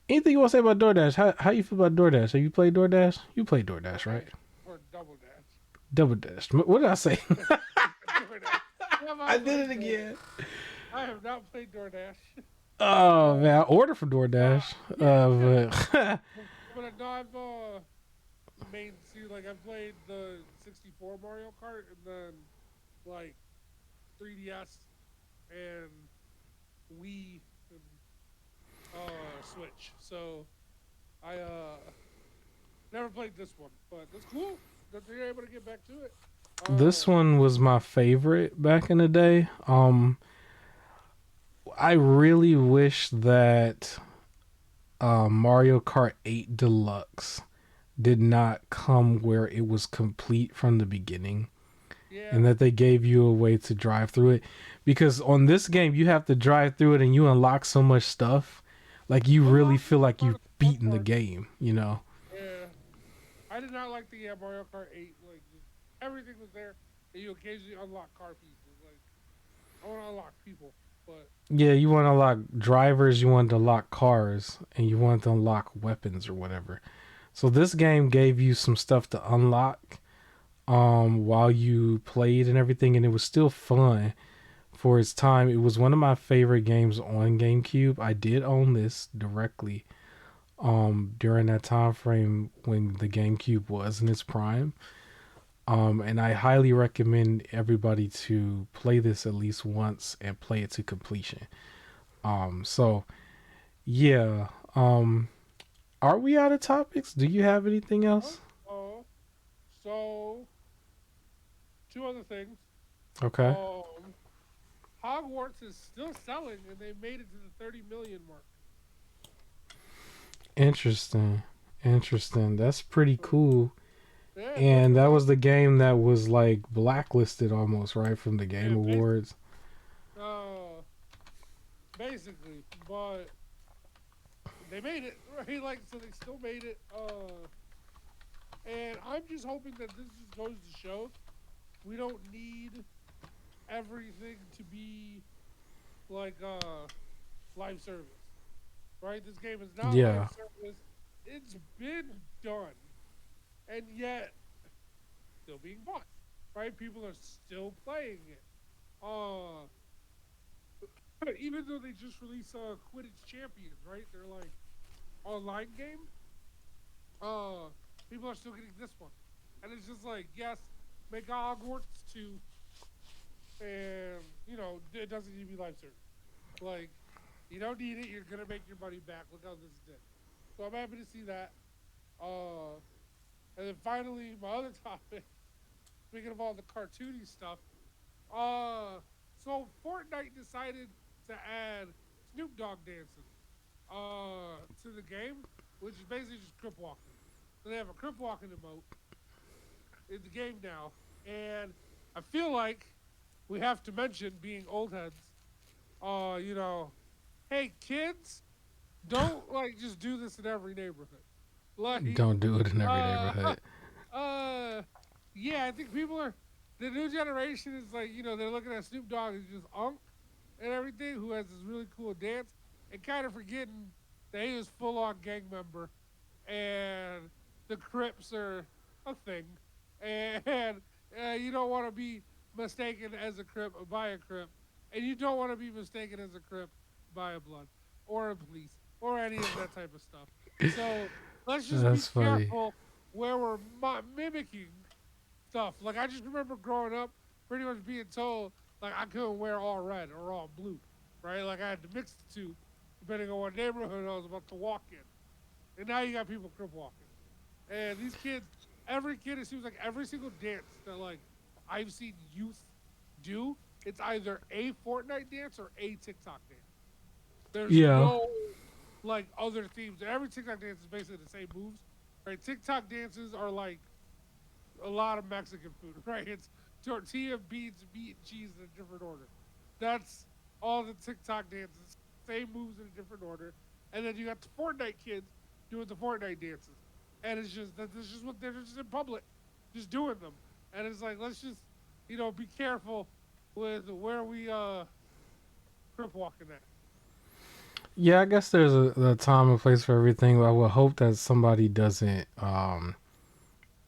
Anything you want to say about DoorDash? How you feel about DoorDash? Have you played DoorDash? You played DoorDash, right? DoorDash or Double Dash. Double Dash. What did I say? DoorDash. Yeah, I I did played it again. I have not played DoorDash. Oh Uh, man, I ordered from DoorDash. yeah. But But no, I've main see like I've played the 64 Mario Kart and then like 3DS and Wii and Switch. So I never played this one, but that's cool that they're able to get back to it. this Uh, one was my favorite back in the day. I really wish that Mario Kart 8 Deluxe did not come where it was complete from the beginning yeah. and that they gave you a way to drive through it because on this game you have to drive through it and you unlock so much stuff like you Well, really no, feel like part you've of the fun beaten the part. game. Yeah, I did not like the Mario Kart 8. Like just, everything was there, and you occasionally unlock car pieces. Like I want to unlock people, but Yeah, you want to unlock drivers, you want to unlock cars, and you want to unlock weapons or whatever. So this game gave you some stuff to unlock while you played and everything, and it was still fun for its time. It was one of my favorite games on GameCube. I did own this directly during that time frame when the GameCube was in its prime. And I highly recommend everybody to play this at least once and play it to completion. So yeah. Are we out of topics? Do you have anything else? uh, so two other things. Okay. Um, Hogwarts is still selling, and they made it to the 30 million mark. Interesting. Interesting. That's pretty So, cool. yeah, And that definitely. was the game that was like blacklisted almost, right, from the Game Yeah, basically. Awards. Uh, basically. But they made it, right? Like, so they still made it. And I'm just hoping that this just goes to show we don't need everything to be like live service, right? This game is not live Yeah. service. It's been done, and yet still being bought, right? People are still playing it. Uh, even though they just released Quidditch Champions, right? They're like online game. Uh, People are still getting this one, and it's just like, yes, make Hogwarts 2, and it doesn't need to be live service. Like, you don't need it. You're gonna make your money back. Look how this did. So I'm happy to see that. Uh, and then finally, my other topic. Speaking of all the cartoony stuff, uh, so Fortnite decided to add Snoop Dogg dancing to the game, which is basically just crip walking. So they have a crip walking emote in the game now, and I feel like we have to mention, being old heads, you know, hey kids, don't like just do this in every neighborhood. Like, Don't do it in every uh, neighborhood. uh, yeah, I think people are the new generation is like, they're looking at Snoop Dogg as just Unk and everything, who has this really cool dance, and kind of forgetting that he was full on gang member, and the Crips are a thing, and you don't want to be mistaken as a Crip by a Crip, and you don't want to be mistaken as a Crip by a Blood or a Police or any of that type of stuff. So let's just be That's funny. careful where we're mimicking stuff. Like, I just remember growing up, pretty much being told like I couldn't wear all red or all blue, right? Like I had to mix the two, depending on what neighborhood I was about to walk in. And now you got people crip walking, and these kids, every kid, it seems like every single dance that like I've seen youth do, it's either a Fortnite dance or a TikTok dance. There's Yeah. no like other themes. Every TikTok dance is basically the same moves, right? TikTok dances are like a lot of Mexican food, right? It's tortilla, beans, meat, and cheese in a different order. That's all the TikTok dances. Same moves in a different order. And then you got the Fortnite kids doing the Fortnite dances. And it's just that this is just what they're just in public, just doing them. And it's like, let's just, be careful with where we crip walking at. Yeah, I guess there's a time and place for everything. I would hope that somebody doesn't,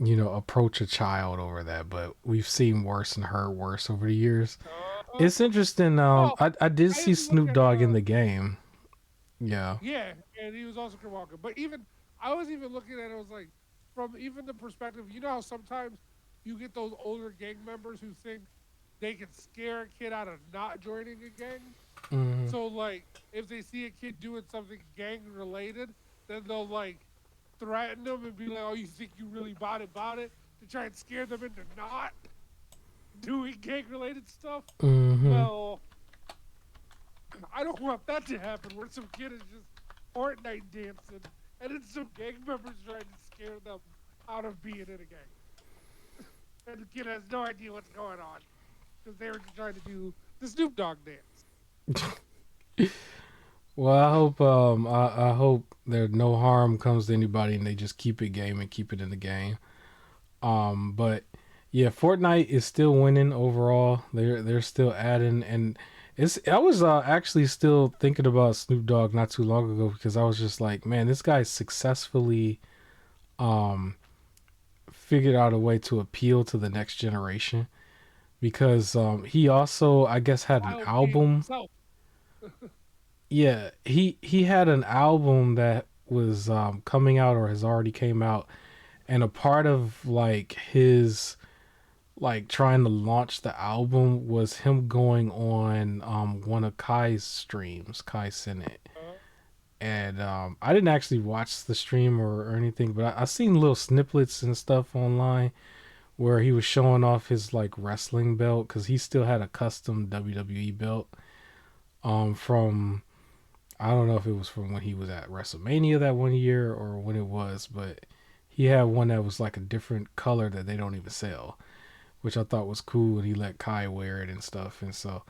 approach a child over that. But we've seen worse and heard worse over the years. Uh-huh. It's interesting. Well, I did I see even look Snoop at Dogg in the game. Yeah. yeah, and he was also crip walking. But even I was even looking at it, I was like, from even the perspective, how sometimes you get those older gang members who think they can scare a kid out of not joining a gang. Hmm. So like, if they see a kid doing something gang related, then they'll like threaten them and be like, "Oh, you think you really bought it?" To try and scare them into not doing gang related stuff. Hmm. Well, I don't want that to happen where some kid is just Fortnite dancing and it's some gang members trying to scare them out of being in a gang. And the kid has no idea what's going on because they were just trying to do the Snoop Dogg dance. Well, I hope there no harm comes to anybody and they just keep it game and keep it in the game. But yeah, Fortnite is still winning overall. They're still adding, and it's I was actually still thinking about Snoop Dogg not too long ago because I was just like, man, this guy successfully um figured out a way to appeal to the next generation because he also I guess had an While being album. himself. Yeah, he had an album that was coming out or has already came out, and a part of like his like trying to launch the album was him going on one of Kai's streams. Kai sent it, and I didn't actually watch the stream or anything, but I seen little snippets and stuff online where he was showing off his like wrestling belt because he still had a custom WWE belt from I don't know if it was from when he was at WrestleMania that one year or when it was, but he had one that was like a different color that they don't even sell, which I thought was cool. And he let Kai wear it and stuff. And so,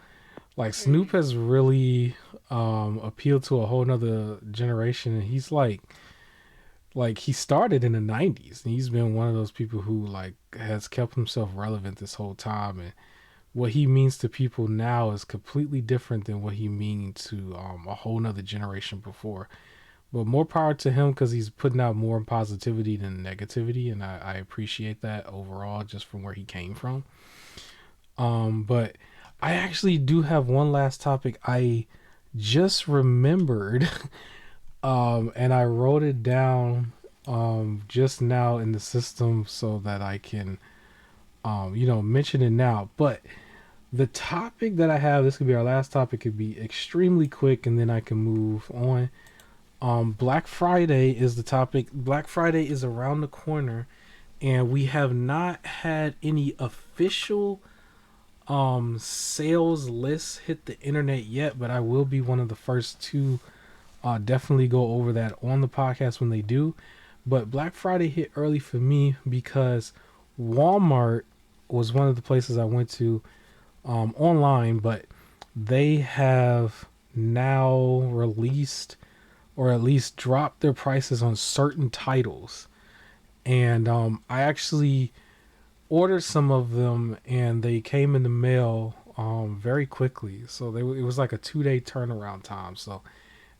Like Snoop Hey, has really appealed to a whole nother generation, and he's like he started in the 90s, and he's been one of those people who like has kept himself relevant this whole time, and what he means to people now is completely different than what he means to a whole nother generation before. But more power to him because he's putting out more positivity than negativity, and I appreciate that overall, just from where he came from. But I actually do have one last topic I just remembered, and I wrote it down just now in the system so that I can mention it now. But the topic that I have, this could be our last topic, could be extremely quick, and then I can move on. Black Friday is the topic. Black Friday is around the corner, and we have not had any official sales lists hit the internet yet, but I will be one of the first to definitely go over that on the podcast when they do. But Black Friday hit early for me because Walmart was one of the places I went to online, but they have now released or at least dropped their prices on certain titles. And I actually ordered some of them, and they came in the mail very quickly. So it was like a 2 day turnaround time. So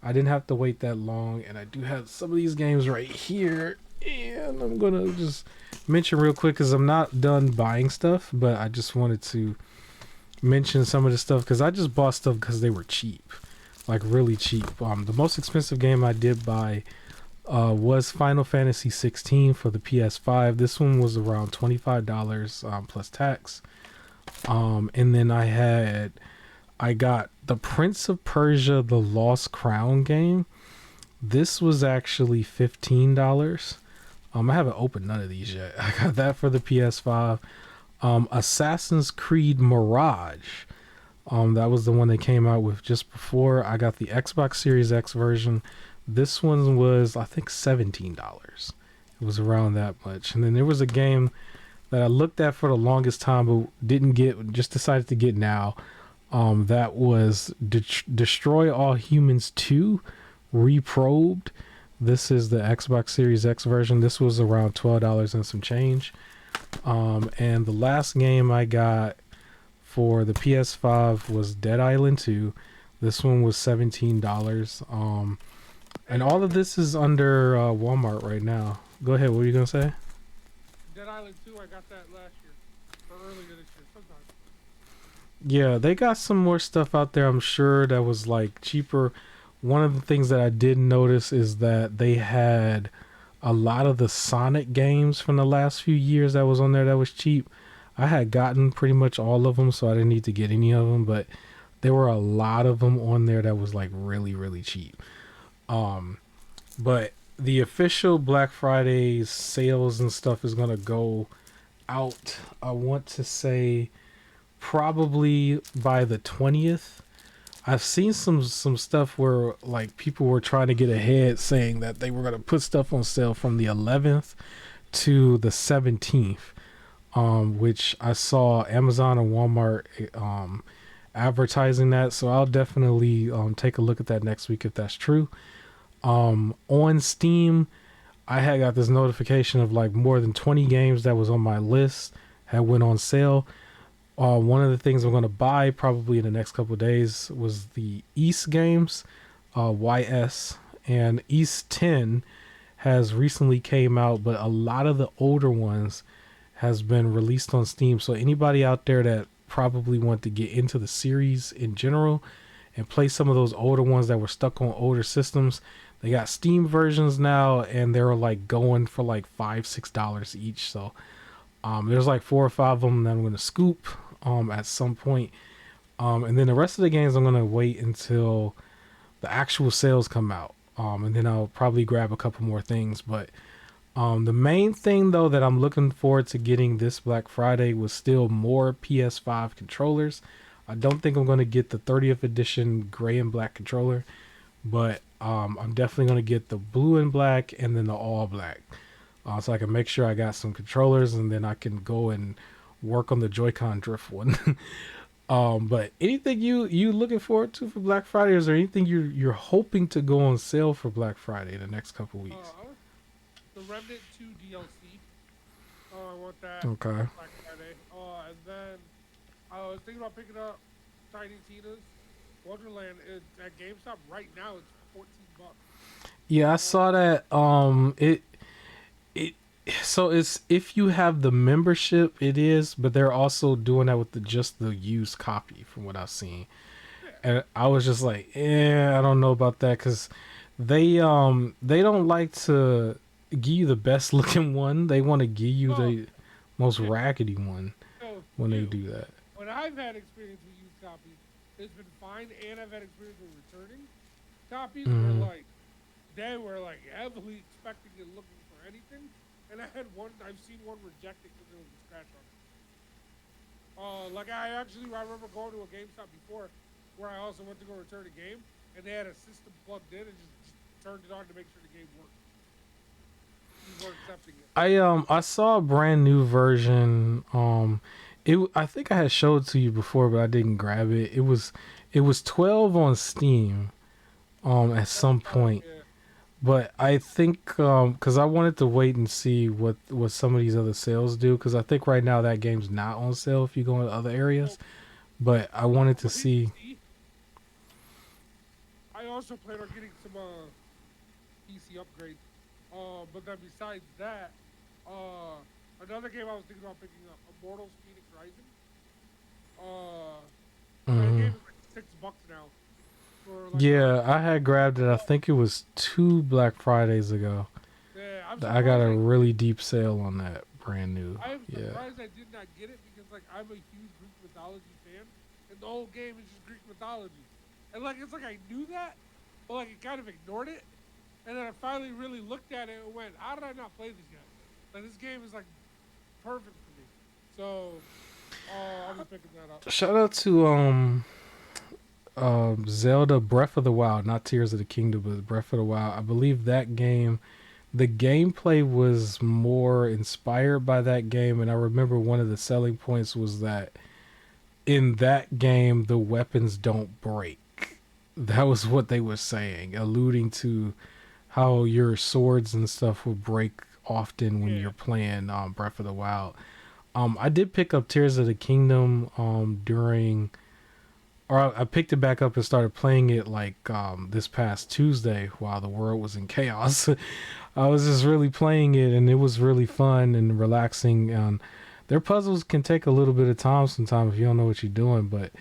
I didn't have to wait that long. And I do have some of these games right here. And I'm going to just mention real quick because I'm not done buying stuff, but I just wanted to mention some of the stuff because I just bought stuff because they were cheap, like really cheap. The most expensive game I did buy was Final Fantasy 16 for the PS5. This one was around $25 plus tax. And then I got the Prince of Persia: The Lost Crown game. This was actually $15. I haven't opened none of these yet. I got that for the PS5. Assassin's Creed Mirage. That was the one they came out with just before. I got the Xbox Series X version. This one was, I think, $17. It was around that much. And then there was a game that I looked at for the longest time but didn't get, just decided to get now. That was Destroy All Humans 2 Reprobed. This is the Xbox Series X version. This was around $12 and some change. And the last game I got for the PS5 was Dead Island 2. This one was $17. And all of this is under Walmart right now. Go ahead. What are you gonna say? Dead Island 2, I got that last year or earlier this year, sometime. Yeah, they got some more stuff out there, I'm sure, that was like cheaper. One of the things that I did notice is that they had a lot of the Sonic games from the last few years that was on there that was cheap. I had gotten pretty much all of them, so I didn't need to get any of them, but there were a lot of them on there that was like really, really cheap. But the official Black Friday sales and stuff is gonna go out, I want to say, probably by the 20th. I've seen some stuff where like people were trying to get ahead, saying that they were gonna put stuff on sale from the 11th to the 17th, which I saw Amazon and Walmart advertising that. So I'll definitely take a look at that next week if that's true. On Steam, I had got this notification of like more than 20 games that was on my list had went on sale. One of the things I'm going to buy probably in the next couple of days was the East games, YS, and East 10 has recently came out, but a lot of the older ones has been released on Steam. So anybody out there that probably want to get into the series in general and play some of those older ones that were stuck on older systems, they got Steam versions now, and they're like going for like $5-6 each. So there's like 4 or 5 of them that I'm going to scoop at some point. And then the rest of the games I'm going to wait until the actual sales come out. And then I'll probably grab a couple more things. But the main thing though that I'm looking forward to getting this Black Friday was still more PS5 controllers. I don't think I'm going to get the 30th edition gray and black controller, but I'm definitely going to get the blue and black and then the all black. So I can make sure I got some controllers, and then I can go and work on the Joy-Con drift one. But anything you looking forward to for Black Friday? Is there anything you're hoping to go on sale for Black Friday in the next couple weeks? The Remnant 2 DLC. I want that Okay. for Black Friday. And then I was thinking about picking up Tiny Tina's Wonderland at GameStop right now. It's $14. Yeah, I Uh, saw that. It so it's if you have the membership, it is, but they're also doing that with just the used copy, from what I've seen. yeah, And I was just like, I don't know about that because they don't like to give you the best looking one. They want to give you well, the most yeah. raggedy one So for when they you, do that. when I've had experience with used copies, it's been fine, and I've had experience with returning copies where Hmm. like they were like heavily expecting and looking for anything, and I've seen one rejected because there was a scratch on it. Like I remember going to a GameStop before where I also went to go return a game, and they had a system plugged in and just turned it on to make sure the game worked. People were accepting it. I saw a brand new version. I think I had showed it to you before, but I didn't grab it. It was 12 on Steam at some point. Yeah. But I think because I wanted to wait and see what some of these other sales do, because I think right now that game's not on sale if you go into other So areas. But I wanted I'm to waiting to see. see. I also plan on getting some PC upgrades. But then besides that, uh, another game I was thinking about picking up, Immortals Phoenix Rising. Uh, that Mhm. game is like $6 now for like a. Yeah, I had grabbed it. I think it was 2 Black Fridays ago. Yeah, I'm I got surprised a I really deep sale on that, brand new. I am Yeah. surprised I did not get it because like I'm a huge Greek mythology fan, and the whole game is just Greek mythology, and like it's like I knew that, but like I kind of ignored it, and then I finally really looked at it and went, "How did I not play this yet? Like this game is like perfect for me." So, I'll be picking that up. Shout out to Zelda Breath of the Wild, not Tears of the Kingdom, but Breath of the Wild. I believe that game, the gameplay was more inspired by that game, and I remember one of the selling points was that in that game the weapons don't break. That was what they were saying, alluding to how your swords and stuff will break often when you're Yeah, playing Breath of the Wild. I did pick up Tears of the Kingdom during, or I picked it back up and started playing it like this past Tuesday while the world was in chaos. I was just really playing it, and it was really fun and relaxing. And their puzzles can take a little bit of time sometimes if you don't know what you're doing, but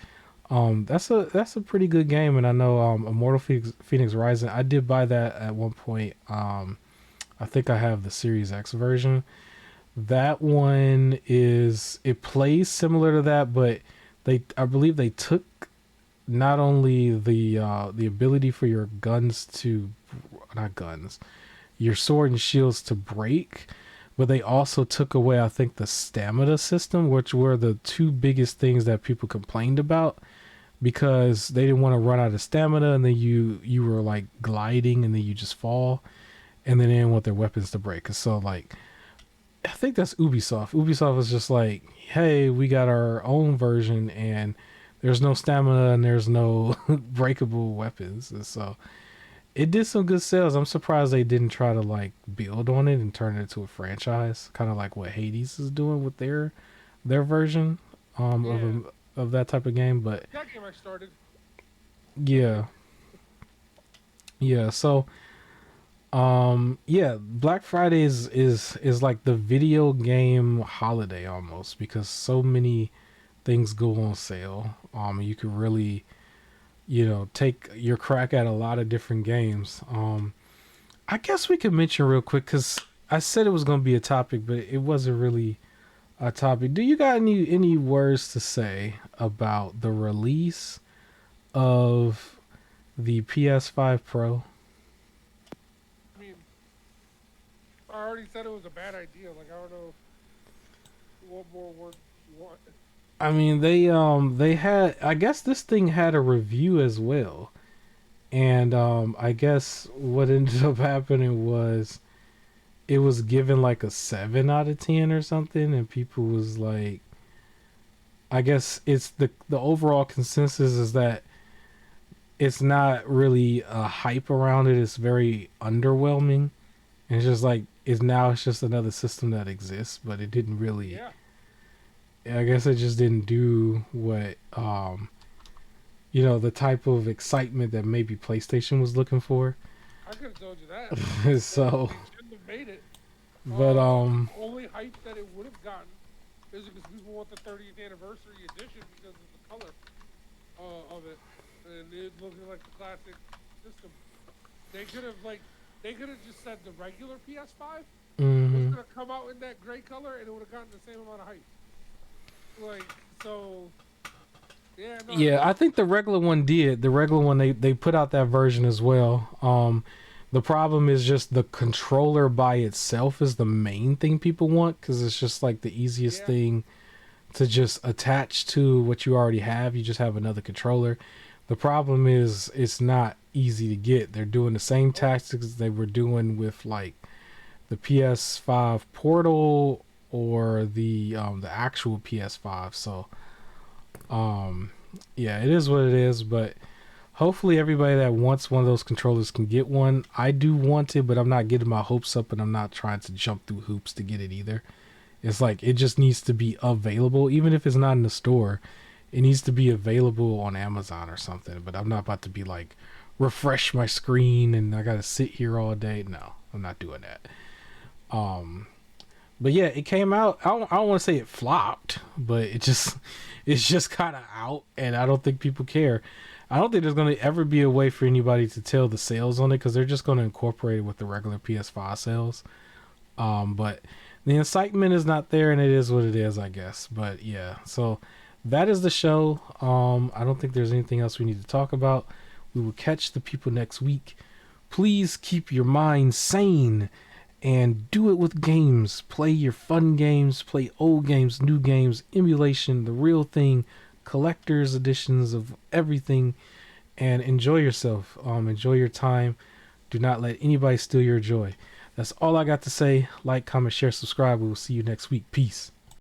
that's a pretty good game. And I know Immortal Phoenix Rising. I did buy that at one point. I think I have the Series X version. That one it plays similar to that, but I believe they took not only the ability for your guns to, not guns, your sword and shields to break, but they also took away, I think, the stamina system, which were the two biggest things that people complained about, because they didn't want to run out of stamina, and then you were like gliding and then you just fall, and then they didn't want their weapons to break. So like, I think that's Ubisoft. Ubisoft was just like, hey, we got our own version, and there's no stamina and there's no breakable weapons. And so it did some good sales. I'm surprised they didn't try to like build on it and turn it into a franchise, kind of like what Hades is doing with their version yeah. of that type of game. But That game I started. yeah, yeah. So yeah, Black Friday is like the video game holiday almost, because so many things go on sale. You can really, take your crack at a lot of different games. I guess we could mention real quick, because I said it was going to be a topic, but it wasn't really a topic. Do you got any words to say about the release of the PS5 Pro? I mean, I already said it was a bad idea. Like I don't know what more words you want. I mean, they had, I guess this thing had a review as well. And I guess what ended up happening was it was given like a 7 out of 10 or something, and people was like, I guess it's the overall consensus is that it's not really a hype around it. It's very underwhelming. And it's just like it's just another system that exists, but it didn't really. Yeah, I guess it just didn't do what you know, the type of excitement that maybe PlayStation was looking for. I could have told you that. So, It shouldn't have made it. but The only hype that it would have gotten is because people want the 30th anniversary edition because of the color of it, and it looking like the classic system. They could have just said the regular PS5 was mhm. gonna come out in that gray color, and it would have gotten the same amount of hype. Like so, yeah, no, I Yeah, think I think the regular one did. The regular one they put out that version as well. The problem is just the controller by itself is the main thing people want because it's just like the easiest yeah, thing to just attach to what you already have. You just have another controller. The problem is it's not easy to get. They're doing the same nope, tactics they were doing with like the PS5 Portal or the actual PS5. So um yeah, it is what it is, but hopefully everybody that wants one of those controllers can get one. I do want it, but I'm not getting my hopes up and I'm not trying to jump through hoops to get it either. It's like it just needs to be available even if it's not in the store. It needs to be available on Amazon or something, but I'm not about to be like refresh my screen and I got to sit here all day. No, I'm not doing that. Um but yeah, it came out. I don't want to say it flopped, but it's just kind of out, and I don't think people care. I don't think there's going to ever be a way for anybody to tell the sales on it because they're just going to incorporate it with the regular PS5 sales. But the excitement is not there, and it is what it is, I guess. But yeah, so that is the show. I don't think there's anything else we need to talk about. We will catch the people next week. Please keep your mind sane and do it with games. Play your fun games, play old games, new games, emulation, the real thing, collector's editions of everything, and enjoy yourself. Enjoy your time. Do not let anybody steal your joy. That's all I got to say. Like, comment, share, subscribe. We will see you next week. Peace.